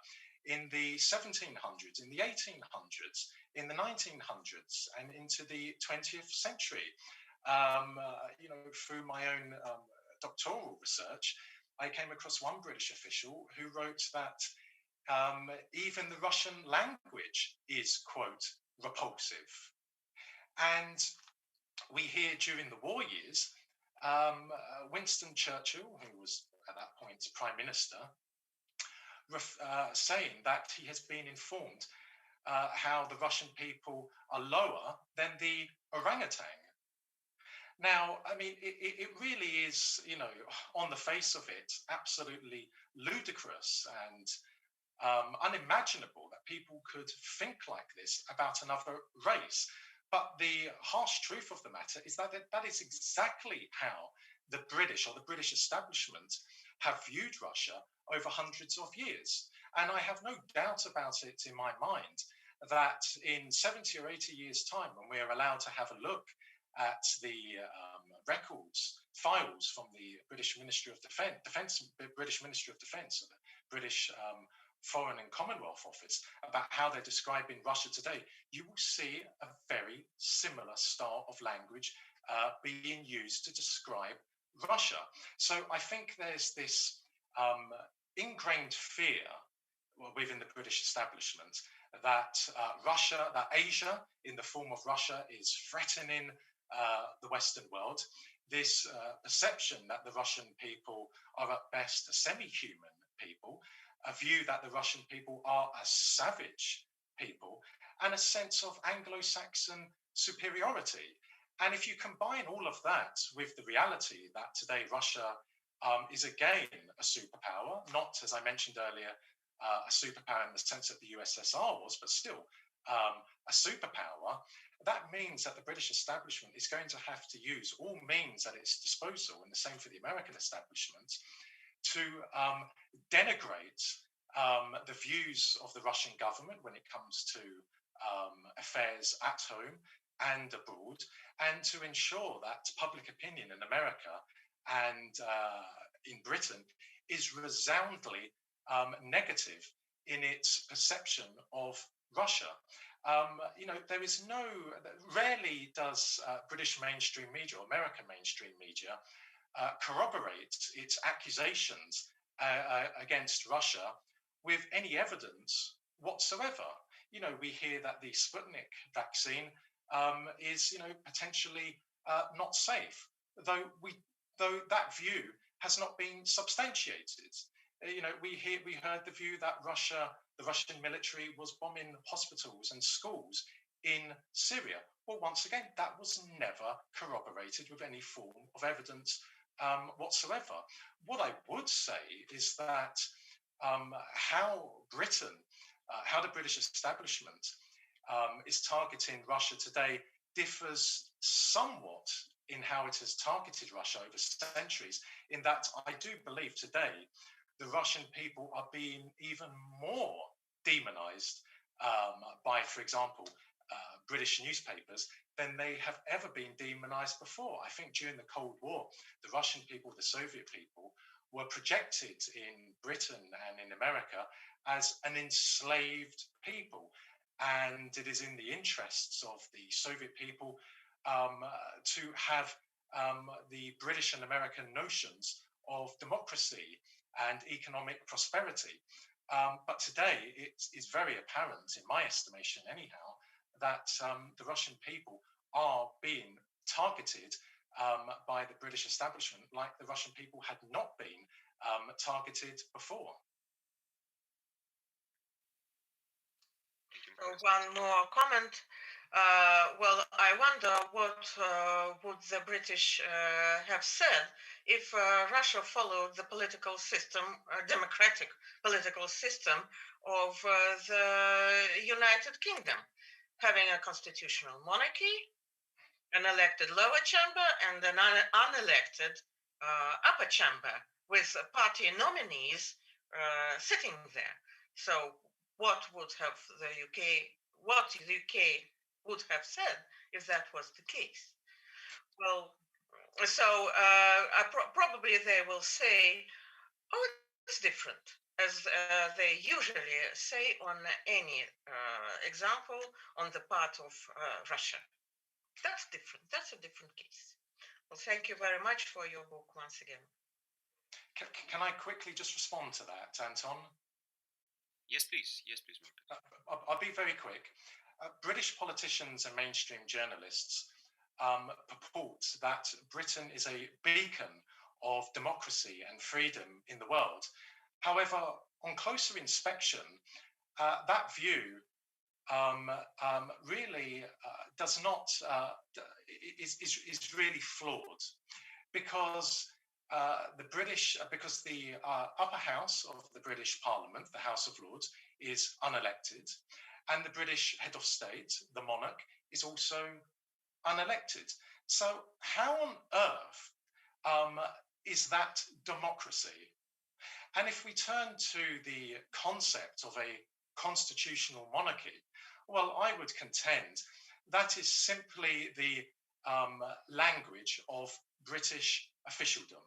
in the 1700s, in the 1800s, in the 1900s, and into the 20th century. Through my own doctoral research, I came across one British official who wrote that even the Russian language is, quote, repulsive. And we hear during the war years, Winston Churchill, who was at that point Prime Minister, saying that he has been informed how the Russian people are lower than the orangutan. Now, I mean, it really is, on the face of it, absolutely ludicrous and unimaginable that people could think like this about another race. But the harsh truth of the matter is that that is exactly how the British or the British establishment have viewed Russia over hundreds of years. And I have no doubt about it in my mind that in 70 or 80 years' time, when we are allowed to have a look at the records, files from the British Ministry of Defence, British Ministry of Defence, or the British Foreign and Commonwealth Office, about how they're describing Russia today, you will see a very similar style of language being used to describe Russia. So I think there's this ingrained fear within the British establishment that Russia, that Asia in the form of Russia is threatening the Western world. This perception that the Russian people are at best semi-human people, a view that the Russian people are a savage people, and a sense of Anglo-Saxon superiority. And if you combine all of that with the reality that today Russia is again a superpower, not, as I mentioned earlier, a superpower in the sense that the USSR was, but still a superpower, that means that the British establishment is going to have to use all means at its disposal, and the same for the American establishment, to denigrate the views of the Russian government when it comes to affairs at home and abroad, and to ensure that public opinion in America and in Britain is resoundingly negative in its perception of Russia. There is rarely does British mainstream media or American mainstream media corroborate its accusations against Russia with any evidence whatsoever. We hear that the Sputnik vaccine is, potentially not safe, though that view has not been substantiated. We heard the view that the Russian military was bombing hospitals and schools in Syria. Well, once again, that was never corroborated with any form of evidence whatsoever. What I would say is that how the British establishment is targeting Russia today differs somewhat in how it has targeted Russia over centuries, in that I do believe today the Russian people are being even more demonized by, for example, British newspapers than they have ever been demonized before. I think during the Cold War, the Russian people, the Soviet people, were projected in Britain and in America as an enslaved people. And it is in the interests of the Soviet people to have the British and American notions of democracy and economic prosperity. But today it is very apparent, in my estimation anyhow, that the Russian people are being targeted by the British establishment like the Russian people had not been targeted before. So one more comment. I wonder what would the British have said if Russia followed the political system, democratic political system of the United Kingdom, having a constitutional monarchy, an elected lower chamber, and an unelected upper chamber with party nominees sitting there. So what would have the UK would have said if that was the case. Well, so probably they will say, oh, it's different, as they usually say on any example on the part of Russia. That's different. That's a different case. Well, thank you very much for your book once again. Can I quickly just respond to that, Anton? Yes, please. Yes, please, Mark. I'll be very quick. British politicians and mainstream journalists purport that Britain is a beacon of democracy and freedom in the world. However, on closer inspection, that view really does not is really flawed, because the upper house of the British Parliament, the House of Lords, is unelected, and the British head of state, the monarch, is also unelected. So how on earth is that democracy? And if we turn to the concept of a constitutional monarchy, well, I would contend that is simply the language of British officialdom,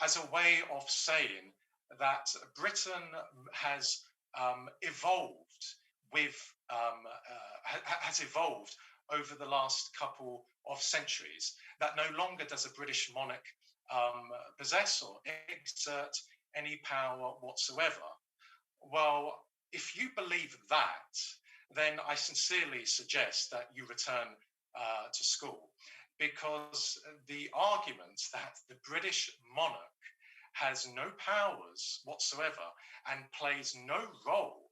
as a way of saying that Britain has evolved over the last couple of centuries, that no longer does a British monarch possess or exert any power whatsoever. Well, if you believe that, then I sincerely suggest that you return to school, because the argument that the British monarch has no powers whatsoever and plays no role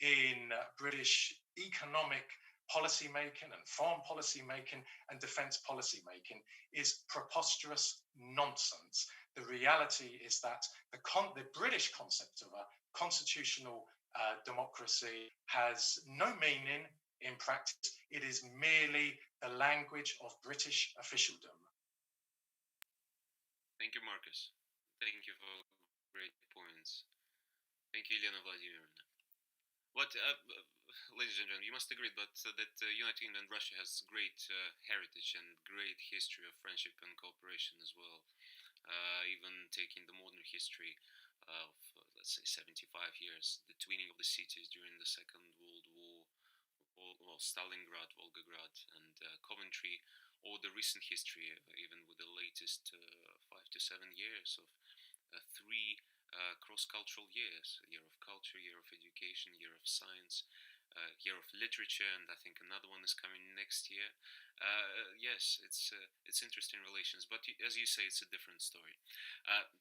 in British economic policy making and foreign policy making and defense policy making is preposterous nonsense. The reality is that the British concept of a constitutional democracy has no meaning in practice. It is merely the language of British officialdom. Thank you, Marcus. Thank you for great points. Thank you, Elena Vladimirovna. What, ladies and gentlemen, you must agree that United Kingdom and Russia has great heritage and great history of friendship and cooperation as well. Even taking the modern history of, let's say, 75 years, the twinning of the cities during the Second World War, Stalingrad, Volgograd, and Coventry, or the recent history, even with the latest 5 to 7 years of 3 cross-cultural years: year of culture, year of education, year of science, year of literature, and I think another one is coming next year. Yes, it's interesting relations, but as you say, it's a different story.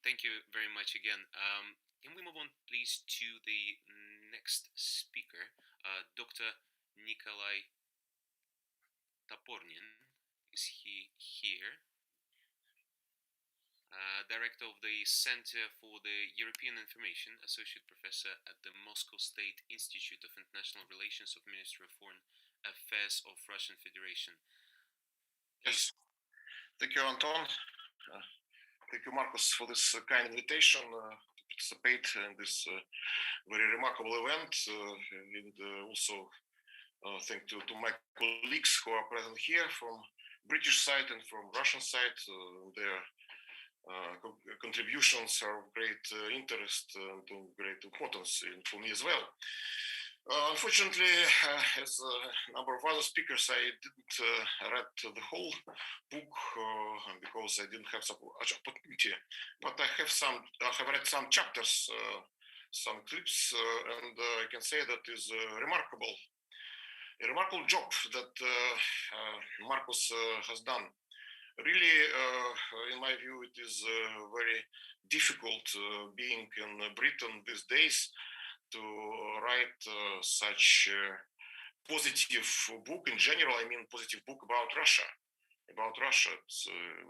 Thank you very much again. Can we move on, please, to the next speaker, Dr. Nikolai Topornin? Is he here? Director of the Center for the European Information, Associate Professor at the Moscow State Institute of International Relations of Ministry of Foreign Affairs of Russian Federation. Yes. Thank you, Anton. Thank you, Marcus, for this kind invitation to participate in this very remarkable event. And also thank to my colleagues who are present here from British side and from Russian side. Their contributions are of great interest and great importance for me as well. Unfortunately, as a number of other speakers, I didn't read the whole book because I didn't have such opportunity. But I have read some chapters, some clips, and I can say that is a remarkable job that Marcus has done. Really, in my view, it is very difficult being in Britain these days to write such a positive book in general. I mean, positive book about Russia. It's,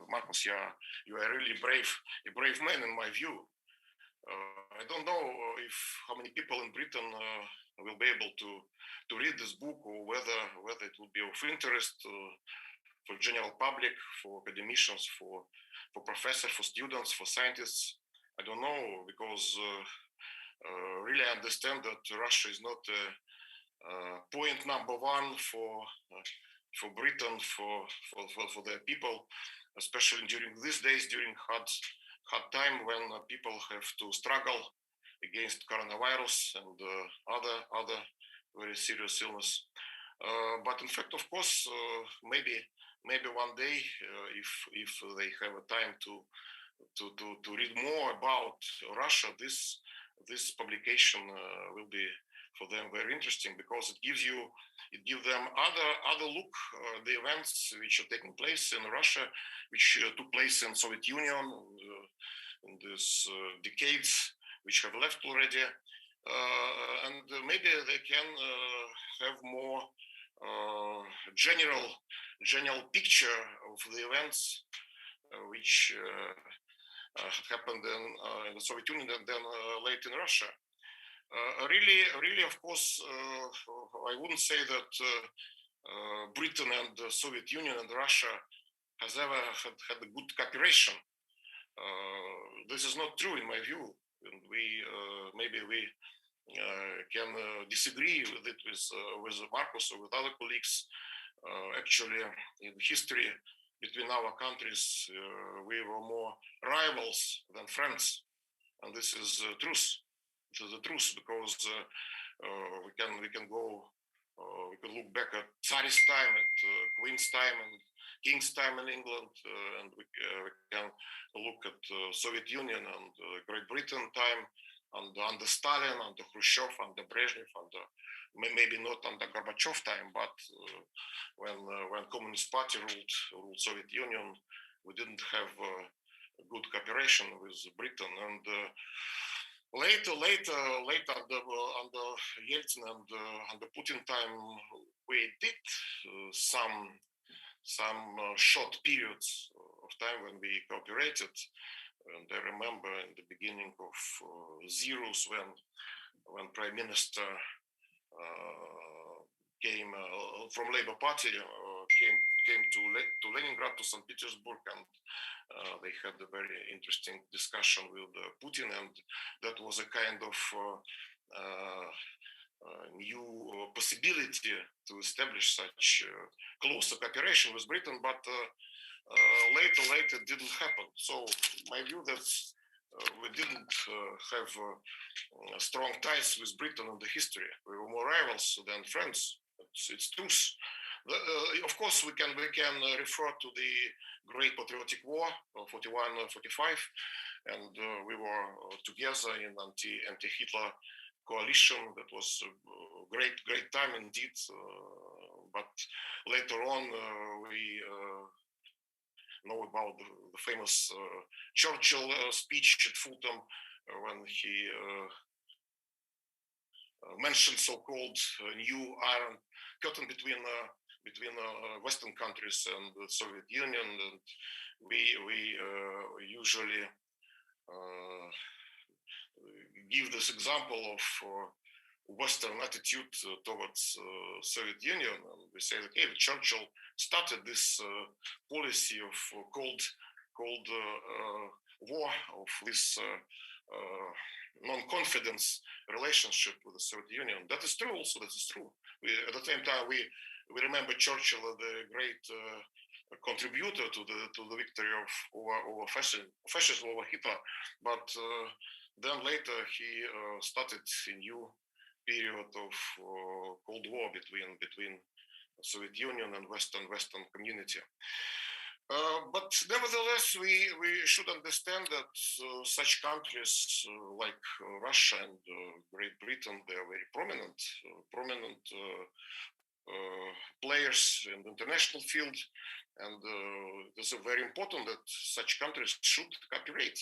Marcus, yeah, you are really a brave man in my view. I don't know how many people in Britain will be able to read this book, or whether it will be of interest for general public, for academicians, for professors, for students, for scientists. I don't know, because really I understand that Russia is not point number one for Britain, for their people, especially during these days, during hard time when people have to struggle against coronavirus and other very serious illness. But in fact, of course, maybe one day, if they have a time to read more about Russia, this publication will be for them very interesting, because it gives them other look the events which are taking place in Russia, which took place in Soviet Union in these decades which have left already, and maybe they can have more general picture of the events which had happened in the Soviet Union and then later in Russia. Really, of course, I wouldn't say that Britain and the Soviet Union and Russia has ever had a good cooperation. This is not true in my view. And maybe we can disagree with it with Marcus or with other colleagues. Actually, in history between our countries, we were more rivals than friends, and this is truth. This is the truth, because we can look back at Tsarist time, at Queen's time, and King's time in England, and we can look at Soviet Union and Great Britain time, and under Stalin, under Khrushchev, under Brezhnev, under maybe not under Gorbachev time, but when Communist Party ruled Soviet Union, we didn't have good cooperation with Britain, and later under Yeltsin and under Putin time, we did some short periods of time when we cooperated. And I remember in the beginning of zeros when Prime Minister came from Labour Party, came to Leningrad, to St. Petersburg, and they had a very interesting discussion with Putin, and that was a kind of new possibility to establish such closer cooperation with Britain, but later it didn't happen. So my view that we didn't have strong ties with Britain in the history. We were more rivals than friends. It's truth. Of course, we can refer to the Great Patriotic War of 41-45, and we were together in anti-Hitler coalition. That was a great time indeed. But later on, we know about the famous Churchill speech at Fulham when he mentioned so-called new Iron Curtain between Western countries and the Soviet Union, and we usually give this example of Western attitude towards Soviet Union, and we say that Churchill started this policy of cold war, of this non-confidence relationship with the Soviet Union. That is true. Also, that is true. At the same time, we remember Churchill, the great contributor to the victory over fascism over Hitler. But then later he started a new period of Cold War between Soviet Union and Western community. But nevertheless, we should understand that such countries like Russia and Great Britain, they are very prominent players in the international field, and it's very important that such countries should cooperate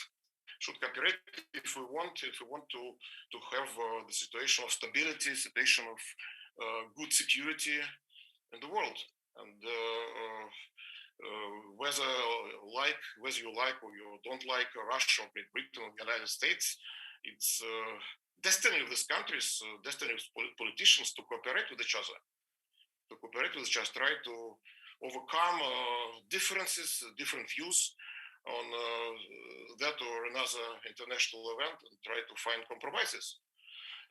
if we want to have the situation of stability, situation of good security in the world. And whether you like or you don't like Russia or Great Britain or the United States, it's destiny of these countries, destiny of politicians to cooperate with each other, try to overcome differences, different views on that or another international event, and try to find compromises.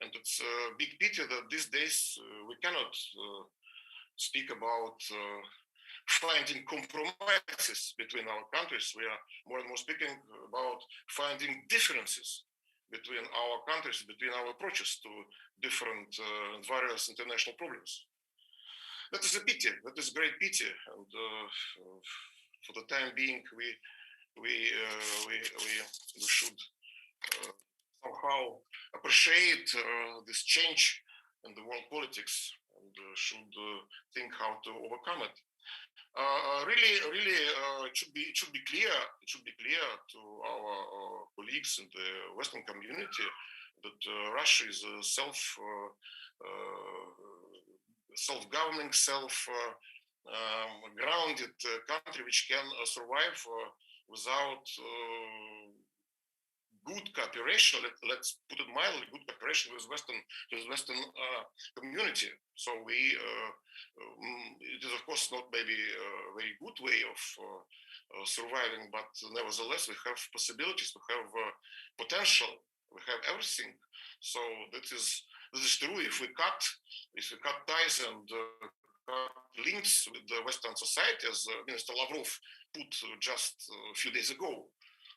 And it's a big pity that these days we cannot speak about finding compromises between our countries. We are more and more speaking about finding differences between our countries, between our approaches to different various international problems. That is a pity. That is a great pity. And for the time being, we should somehow appreciate this change in the world politics and should think how to overcome it. Really, it should be clear. It should be clear to our colleagues in the Western community that Russia is a self-governing, grounded country which can survive without good cooperation. Let's put it mildly, good cooperation with Western community. So it is of course not maybe a very good way of surviving, but nevertheless we have possibilities, we have potential, we have everything. So that is true. If we cut ties and cut links with the Western society, as Minister Lavrov put just a few days ago,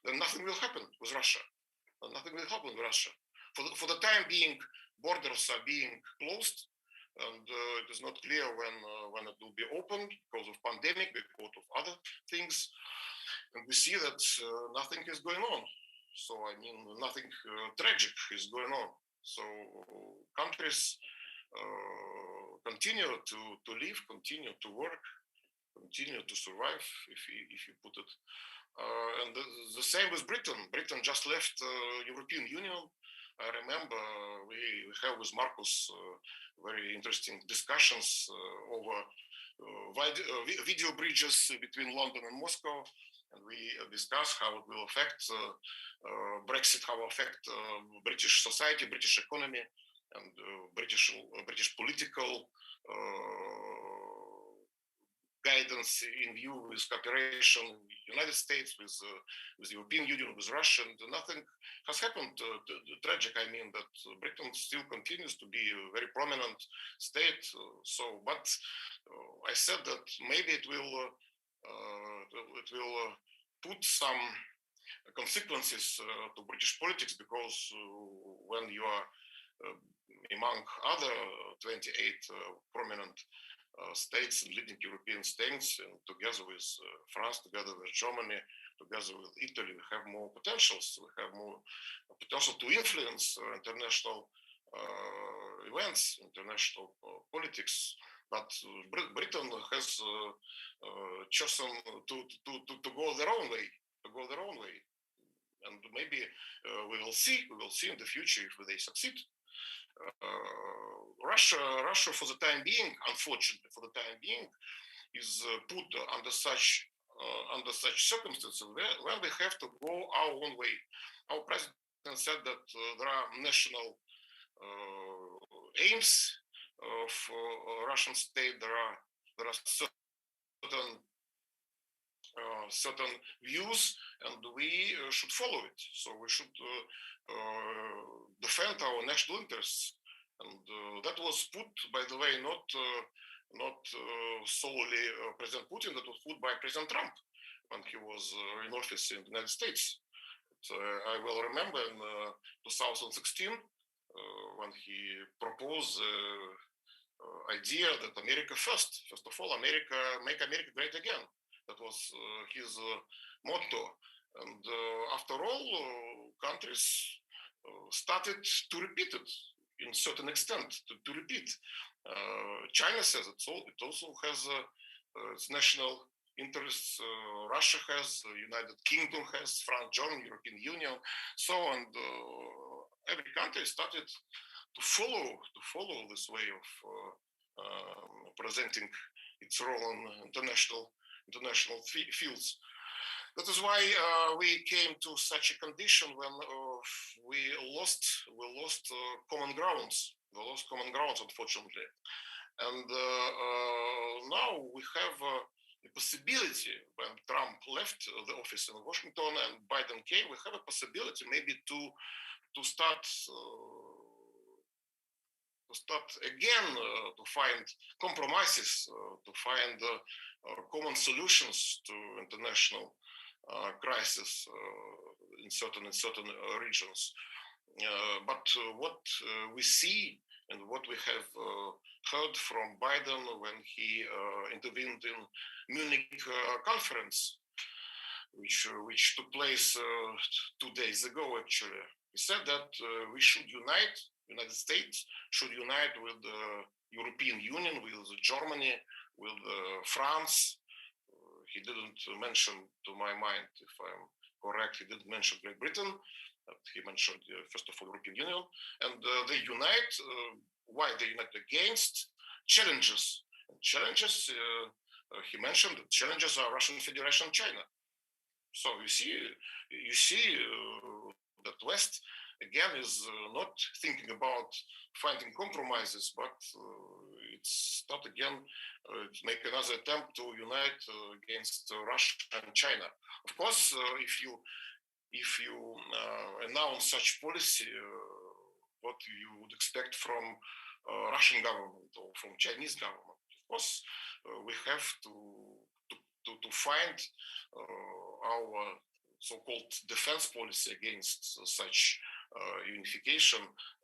then nothing will happen with Russia. Nothing will happen with Russia. For the time being, borders are being closed, and it is not clear when it will be opened because of pandemic, because of other things. And we see that nothing is going on. So I mean, nothing tragic is going on. So countries continue to live, continue to work, continue to survive, if you put it. And the same with Britain. Britain just left European Union. I remember we have with Marcus very interesting discussions over video bridges between London and Moscow. And we discuss how it will affect Brexit, how it will affect British society, British economy, and British political guidance in view with cooperation in the United States, with the European Union, with Russia, and nothing has happened tragic. I mean that Britain still continues to be a very prominent state. But I said that maybe it will put some consequences to British politics, because when you are among other 28 prominent states and leading European states, and together with France, together with Germany, together with Italy, we have more potentials. We have more potential to influence international events, international politics. But Britain has chosen to go their own way. And maybe we will see in the future if they succeed. Russia, for the time being, unfortunately, is put under such circumstances where we have to go our own way. Our president said that there are national aims of Russian state. There are certain views, and we should follow it. So we should defend our national interests, and that was put, by the way, not solely President Putin. That was put by President Trump when he was in office in the United States. I will remember in 2016 when he proposed the idea that America first of all, make America great again. That was his motto. And after all, countries started to repeat it in certain extent, to repeat. China says it also has its national interests. Russia has, United Kingdom has, France, Germany, European Union, so on. Every country started to follow this way of presenting its role in international fields. That is why we came to such a condition when we lost common grounds. We lost common grounds, unfortunately. And now we have a possibility, when Trump left the office in Washington and Biden came, we have a possibility maybe to start start again to find compromises, to find common solutions to international crisis in certain regions. But what we see and what we have heard from Biden when he intervened in Munich conference, which took place 2 days ago, actually, he said that we should unite. United States should unite with the European Union, with Germany, with France. He didn't mention, to my mind, if I'm correct, he didn't mention Great Britain. He mentioned, first of all, European Union. And they unite. Why they unite? Against challenges. Challenges, he mentioned that challenges are Russian Federation and China. So you see that West again is not thinking about finding compromises, but it's not again to make another attempt to unite against Russia and China. Of course, if you announce such policy, what you would expect from Russian government or from Chinese government, of course, we have to find our so-called defense policy against such unification,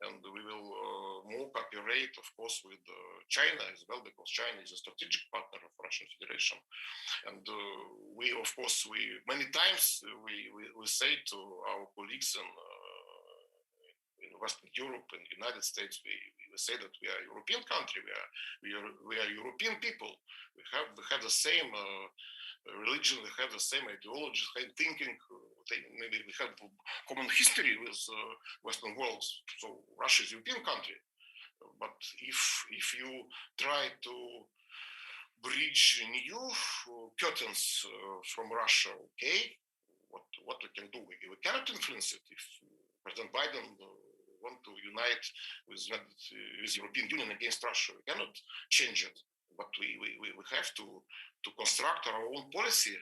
and we will more cooperate, of course, with China as well, because China is a strategic partner of Russian Federation. And we, of course, many times we say to our colleagues in Western Europe and United States, we say that we are a European country, we are European people. We have the same religion, we have the same ideology, same thinking. Maybe we have common history with Western world. So Russia is a European country. But if you try to bridge new curtains from Russia, okay, what we can do? We cannot influence it. If President Biden want to unite with European Union against Russia, we cannot change it. But we have to construct our own policy,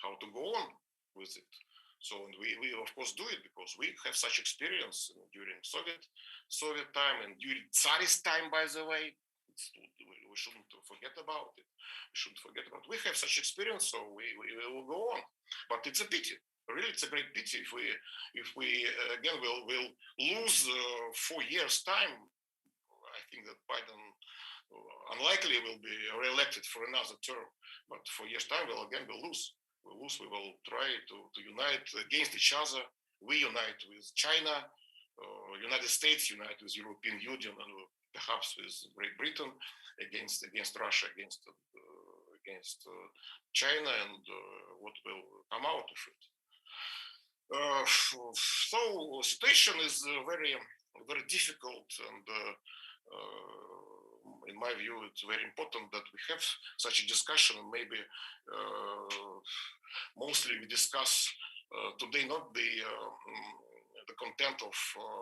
how to go on with it. So and we of course do it because we have such experience during Soviet time and during Tsarist time, by the way. We shouldn't forget about it. We have such experience, so we will go on. But it's a pity. Really, it's a great pity if we again will lose 4 years time. I think that Biden unlikely will be re-elected for another term, but 4 years time we'll lose. We will try to unite against each other. We unite with China, United States unite with European Union, and perhaps with Great Britain against Russia, against China, and what will come out of it. So situation is very, very difficult, and in my view, it's very important that we have such a discussion. Maybe mostly we discuss today not the content of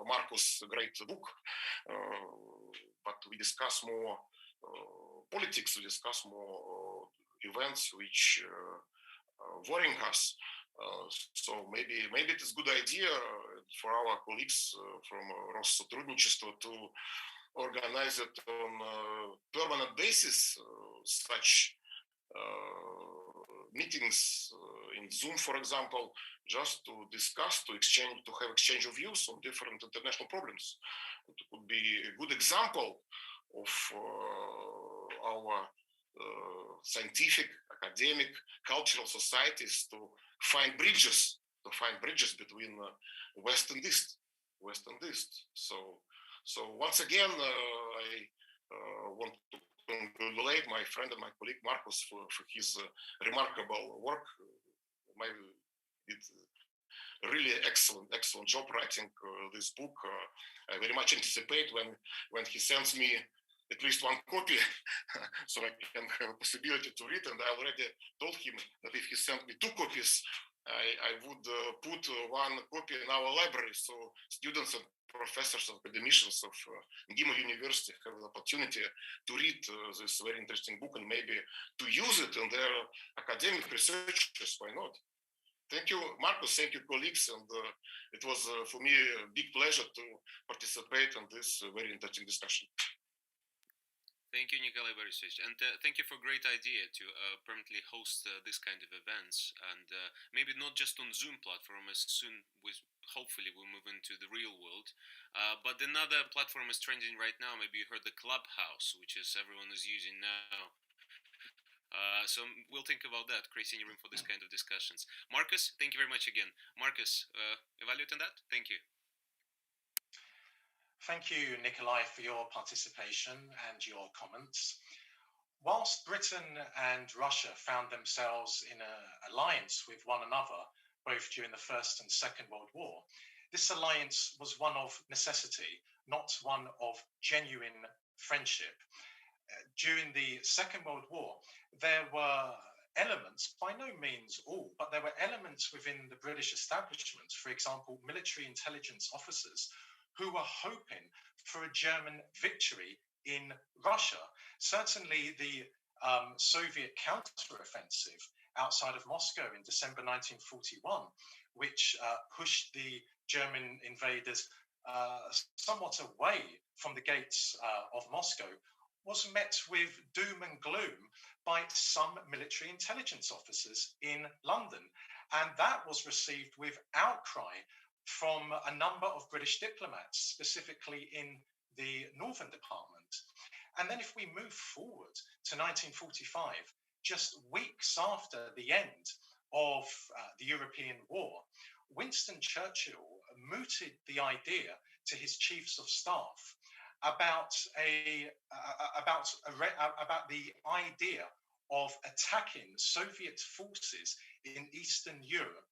Marcus' great book, but we discuss more politics. We discuss more events which worrying us. So maybe it is a good idea for our colleagues from Россотрудничество to organize it on a permanent basis, such meetings in Zoom, for example, just to discuss, to have exchange of views on different international problems. It could be a good example of our scientific, academic, cultural societies to find bridges between West and East. So once again, I want to congratulate my friend and my colleague Marcus for his remarkable work. He did a really excellent job writing this book. I very much anticipate when he sends me at least one copy, so I can have a possibility to read. And I already told him that if he sent me 2 copies, I would put one copy in our library, so students and professors and academicians of Gimel University have the opportunity to read this very interesting book and maybe to use it in their academic researches. Why not? Thank you, Marcus. Thank you, colleagues. And it was for me a big pleasure to participate in this very interesting discussion. Thank you, Nikolai Borisovich, and thank you for a great idea to permanently host this kind of events, and maybe not just on Zoom platform, as soon hopefully we'll move into the real world, but another platform is trending right now. Maybe you heard the Clubhouse, which is everyone is using now. So we'll think about that, creating room for this kind of discussions. Marcus, thank you very much again. Marcus, evaluate on that? Thank you. Thank you, Nikolai, for your participation and your comments. Whilst Britain and Russia found themselves in an alliance with one another, both during the First and Second World War, this alliance was one of necessity, not one of genuine friendship. During the Second World War, there were elements, by no means all, but there were elements within the British establishment, for example, military intelligence officers, who were hoping for a German victory in Russia. Certainly the Soviet counteroffensive outside of Moscow in December 1941, which pushed the German invaders somewhat away from the gates of Moscow, was met with doom and gloom by some military intelligence officers in London. And that was received with outcry from a number of British diplomats, specifically in the Northern Department. And then if we move forward to 1945, just weeks after the end of the European war, Winston Churchill mooted the idea to his chiefs of staff about the idea of attacking Soviet forces in Eastern Europe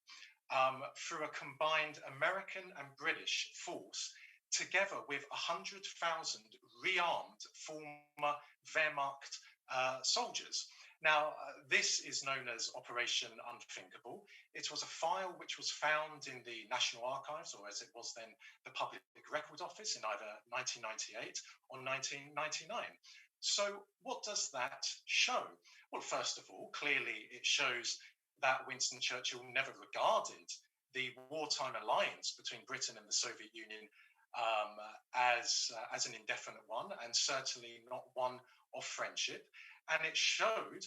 through a combined American and British force, together with 100,000 rearmed former Wehrmacht soldiers. Now, this is known as Operation Unthinkable. It was a file which was found in the National Archives, or as it was then, the Public Record Office, in either 1998 or 1999. So what does that show? Well, first of all, clearly it shows that Winston Churchill never regarded the wartime alliance between Britain and the Soviet Union as an indefinite one, and certainly not one of friendship. And it showed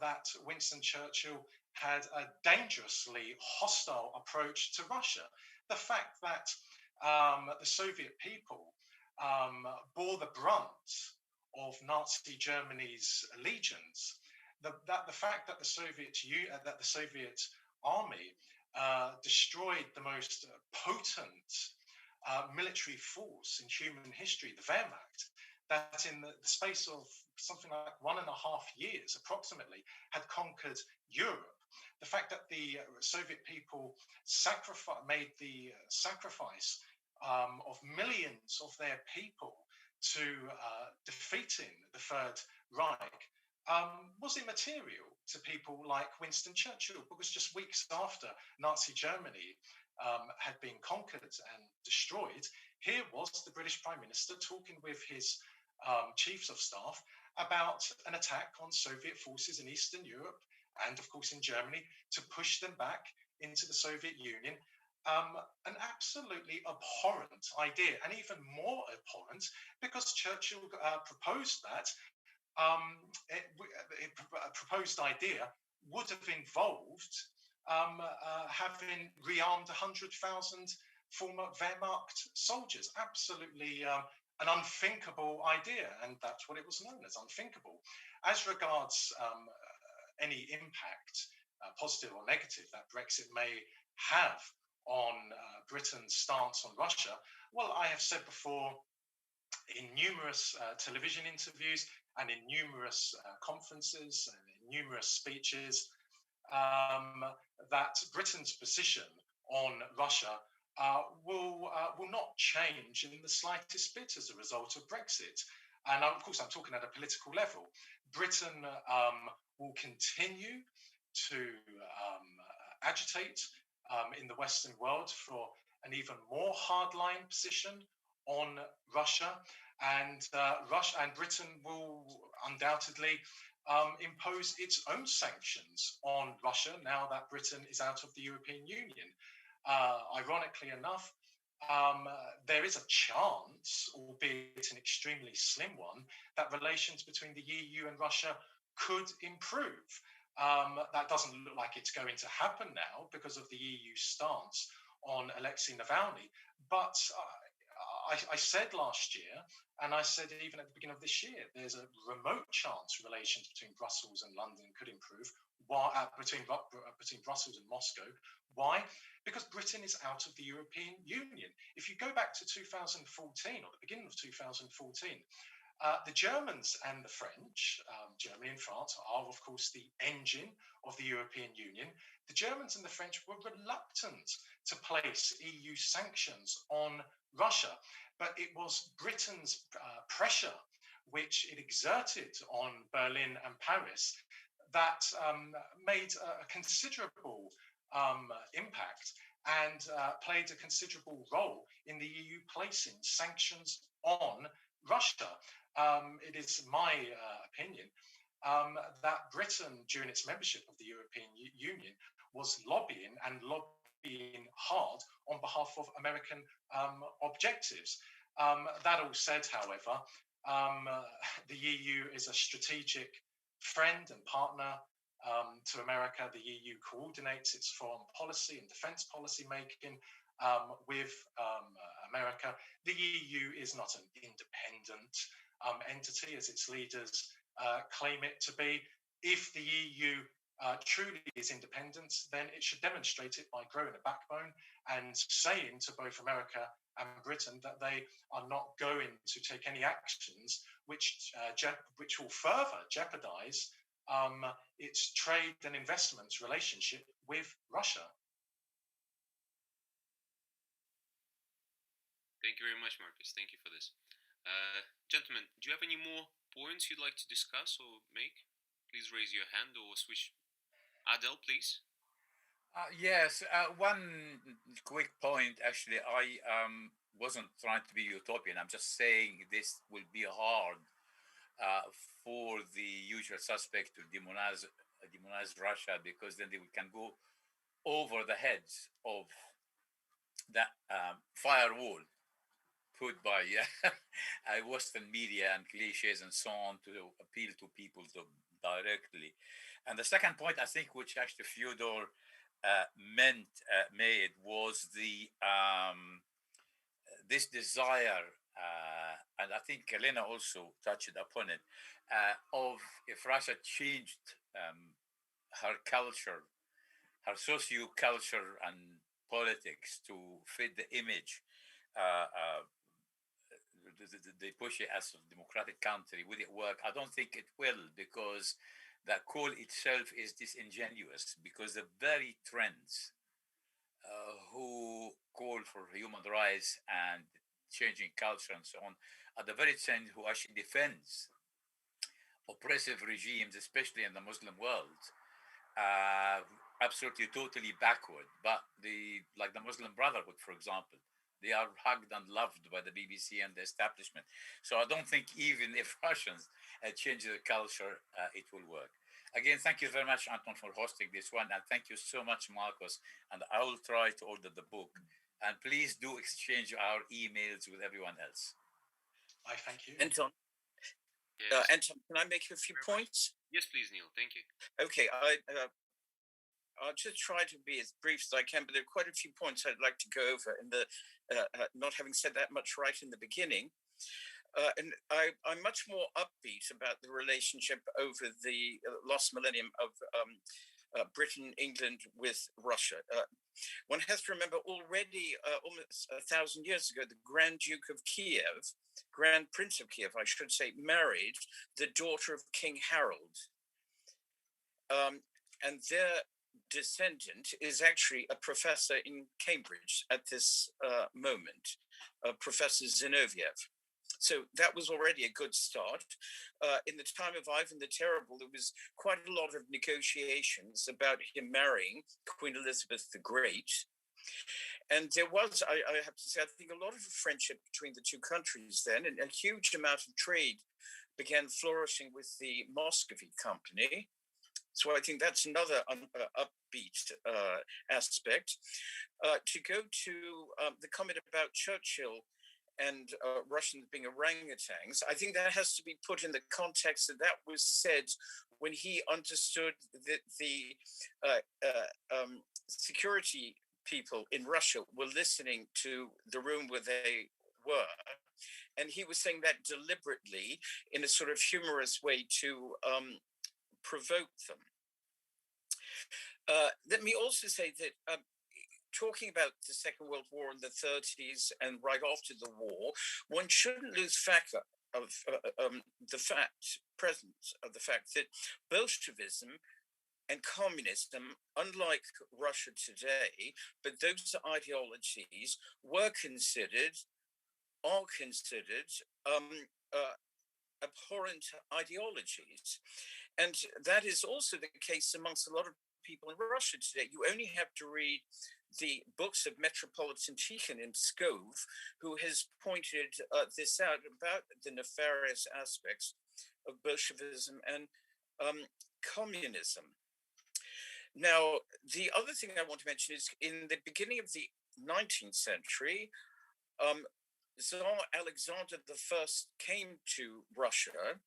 that Winston Churchill had a dangerously hostile approach to Russia. The fact that the Soviet people bore the brunt of Nazi Germany's allegiance, the fact that the Soviet army destroyed the most potent military force in human history, the Wehrmacht, that in the space of something like 1.5 years approximately had conquered Europe. The fact that the Soviet people made the sacrifice of millions of their people to defeating the Third Reich was immaterial to people like Winston Churchill, because just weeks after Nazi Germany had been conquered and destroyed, here was the British Prime Minister talking with his chiefs of staff about an attack on Soviet forces in Eastern Europe and, of course, in Germany, to push them back into the Soviet Union. An absolutely abhorrent idea, and even more abhorrent because Churchill proposed that a proposed idea would have involved having rearmed 100,000 former Wehrmacht soldiers. Absolutely an unthinkable idea, and that's what it was known as, unthinkable. As regards any impact, positive or negative, that Brexit may have on Britain's stance on Russia, well, I have said before in numerous television interviews and in numerous conferences and in numerous speeches that Britain's position on Russia will not change in the slightest bit as a result of Brexit. And of course, I'm talking at a political level. Britain will continue to agitate in the Western world for an even more hardline position on Russia, and Russia and Britain will undoubtedly impose its own sanctions on Russia now that Britain is out of the European Union. Ironically enough, there is a chance, albeit an extremely slim one, that relations between the EU and Russia could improve. That doesn't look like it's going to happen now because of the EU stance on Alexei Navalny. But I said last year, and I said even at the beginning of this year, there's a remote chance relations between Brussels and London could improve, between Brussels and Moscow. Why? Because Britain is out of the European Union. If you go back to 2014, or the beginning of 2014, the Germans and the French, Germany and France, are of course the engine of the European Union. The Germans and the French were reluctant to place EU sanctions on Russia, but it was Britain's pressure which it exerted on Berlin and Paris that made a considerable impact and played a considerable role in the EU placing sanctions on Russia. It is my opinion that Britain, during its membership of the European Union, was lobbying hard on behalf of American objectives. That all said, however, the EU is a strategic friend and partner to America. The EU coordinates its foreign policy and defense policy making with America. The EU is not an independent entity, as its leaders claim it to be. If the EU truly is independent, then it should demonstrate it by growing a backbone and saying to both America and Britain that they are not going to take any actions which will further jeopardize its trade and investments relationship with Russia. Thank you very much, Marcus. Thank you for this. Gentlemen, do you have any more points you'd like to discuss or make? Please raise your hand or switch. Adele, please. Yes, one quick point. Actually, I wasn't trying to be utopian. I'm just saying this will be hard for the usual suspect to demonize Russia, because then they can go over the heads of that firewall put by Western media and cliches and so on to appeal to people directly. And the second point, I think, which actually Fyodor made was the this desire, and I think Elena also touched upon it, of if Russia changed her culture, her socio-culture and politics to fit the image they push it as a democratic country, will it work? I don't think it will, because that call itself is disingenuous, because the very trends who call for human rights and changing culture and so on are the very trends who actually defends oppressive regimes, especially in the Muslim world, absolutely totally backward. But like the Muslim Brotherhood, for example, they are hugged and loved by the BBC and the establishment. So I don't think even if Russians change their culture, it will work. Again, thank you very much, Anton, for hosting this one. And thank you so much, Marcus. And I will try to order the book. And please do exchange our emails with everyone else. I thank you. Anton, Yes. Anton, can I make a few points? Yes, please, Neil. Thank you. Okay, I'll just try to be as brief as I can, but there are quite a few points I'd like to go over in the not having said that much right in the beginning. And I'm much more upbeat about the relationship over the lost millennium of Britain, England with Russia. One has to remember already almost 1,000 years ago, the Grand Duke of Kiev, Grand Prince of Kiev, I should say, married the daughter of King Harold. And their descendant is actually a professor in Cambridge at this moment, Professor Zinoviev. So that was already a good start. In the time of Ivan the Terrible, there was quite a lot of negotiations about him marrying Queen Elizabeth the Great. And there was, I have to say, I think a lot of friendship between the two countries then, and a huge amount of trade began flourishing with the Muscovy company. So I think that's another upbeat aspect. To go to the comment about Churchill and Russians being orangutans, I think that has to be put in the context that that was said when he understood that the security people in Russia were listening to the room where they were. And he was saying that deliberately in a sort of humorous way to provoke them. Let me also say that talking about the Second World War in the 30s and right after the war, one shouldn't lose fact of presence of the fact that Bolshevism and communism, unlike Russia today, but those ideologies are considered abhorrent ideologies. And that is also the case amongst a lot of people in Russia today. You only have to read the books of Metropolitan Tikhon in Pskov, who has pointed this out about the nefarious aspects of Bolshevism and communism. Now, the other thing I want to mention is in the beginning of the 19th century, Tsar Alexander I came to Russia,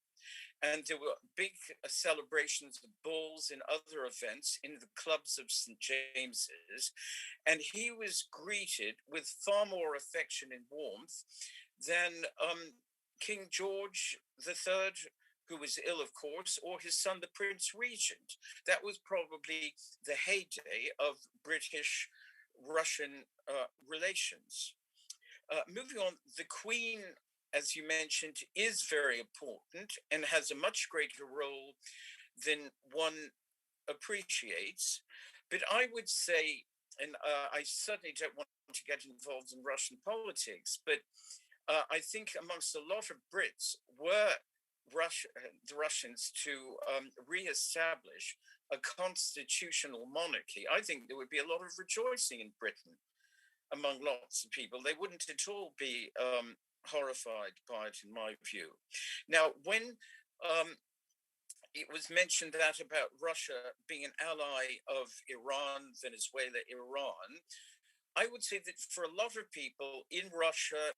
and there were big celebrations of balls and other events in the clubs of St. James's, and he was greeted with far more affection and warmth than King George III, who was ill, of course, or his son, the Prince Regent. That was probably the heyday of British-Russian relations. Moving on, the Queen, as you mentioned, is very important and has a much greater role than one appreciates. But I would say, and I certainly don't want to get involved in Russian politics, but I think amongst a lot of Brits were the Russians to re-establish a constitutional monarchy, I think there would be a lot of rejoicing in Britain among lots of people. They wouldn't at all be horrified by it, in my view. Now, when it was mentioned that about Russia being an ally of Iran, Venezuela, Iran, I would say that for a lot of people in Russia,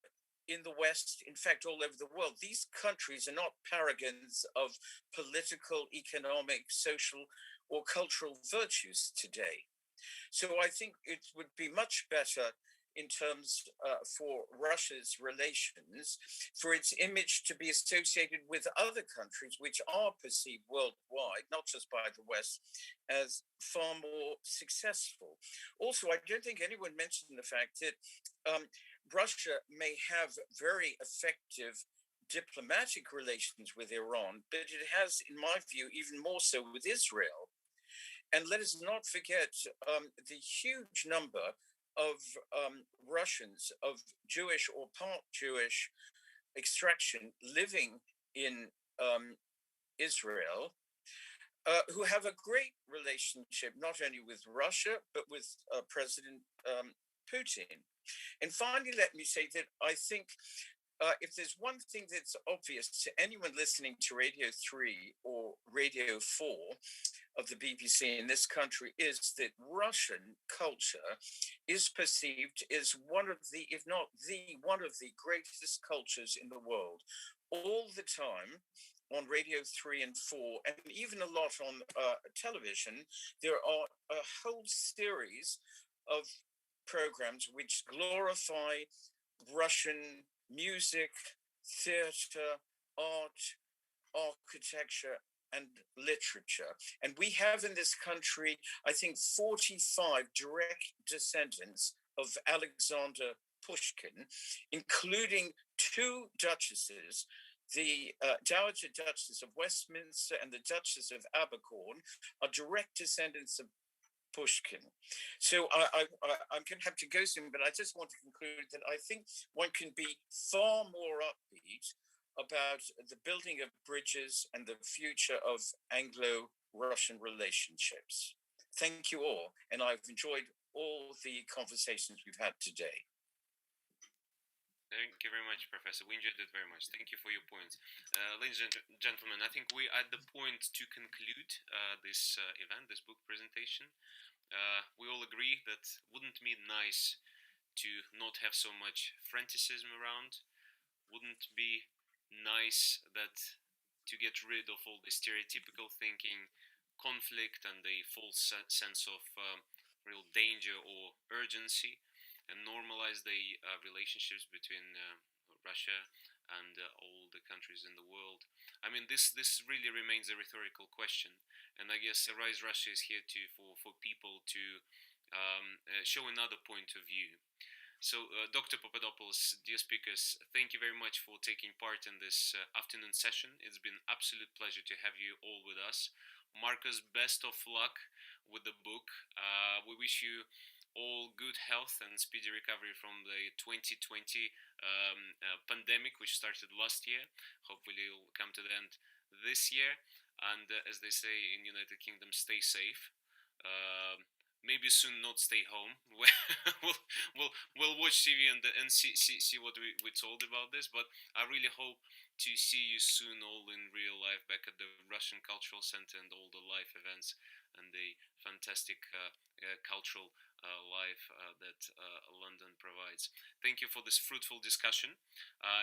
in the West, in fact, all over the world, these countries are not paragons of political, economic, social, or cultural virtues today. So I think it would be much better in terms for Russia's relations, for its image to be associated with other countries which are perceived worldwide, not just by the West, as far more successful. Also, I don't think anyone mentioned the fact that Russia may have very effective diplomatic relations with Iran, but it has, in my view, even more so with Israel. And let us not forget the huge number of Russians of Jewish or part Jewish extraction living in Israel, who have a great relationship not only with Russia, but with President Putin. And finally, let me say that I think if there's one thing that's obvious to anyone listening to Radio 3 or Radio 4 of the BBC in this country, is that Russian culture is perceived as one of the, if not the, one of the greatest cultures in the world. All the time on Radio 3 and 4, and even a lot on television, there are a whole series of programs which glorify Russian music, theater, art, architecture, and literature. And we have in this country, I think, 45 direct descendants of Alexander Pushkin, including two duchesses, the Dowager Duchess of Westminster and the Duchess of Abercorn are direct descendants of Pushkin. So I'm going to have to go soon, but I just want to conclude that I think one can be far more upbeat about the building of bridges and the future of Anglo-Russian relationships. Thank you all, and I've enjoyed all the conversations we've had today. Thank you very much, Professor. We enjoyed it very much. Thank you for your points. Ladies and gentlemen, I think we're at the point to conclude this event, this book presentation. We all agree that wouldn't it be nice to not have so much fanaticism around? Wouldn't it be nice that to get rid of all the stereotypical thinking, conflict, and the false sense of real danger or urgency, and normalize the relationships between Russia and all the countries in the world? I mean, this really remains a rhetorical question, and I guess Rise Russia is here for people to show another point of view. So, Dr. Papadopoulos, dear speakers, thank you very much for taking part in this afternoon session. It's been an absolute pleasure to have you all with us. Marcus, best of luck with the book. We wish you all good health and speedy recovery from the 2020 pandemic, which started last year. Hopefully it will come to the end this year. And as they say in United Kingdom, stay safe. Maybe soon not stay home. we'll watch TV and see what we're told about this. But I really hope to see you soon all in real life back at the Russian Cultural Center and all the live events and the fantastic cultural life that London provides. Thank you for this fruitful discussion,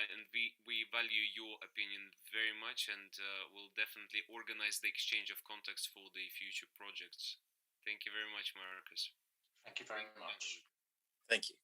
and we value your opinion very much, and we'll definitely organize the exchange of contacts for the future projects. Thank you very much, Marcus. Thank you very much. Thank you.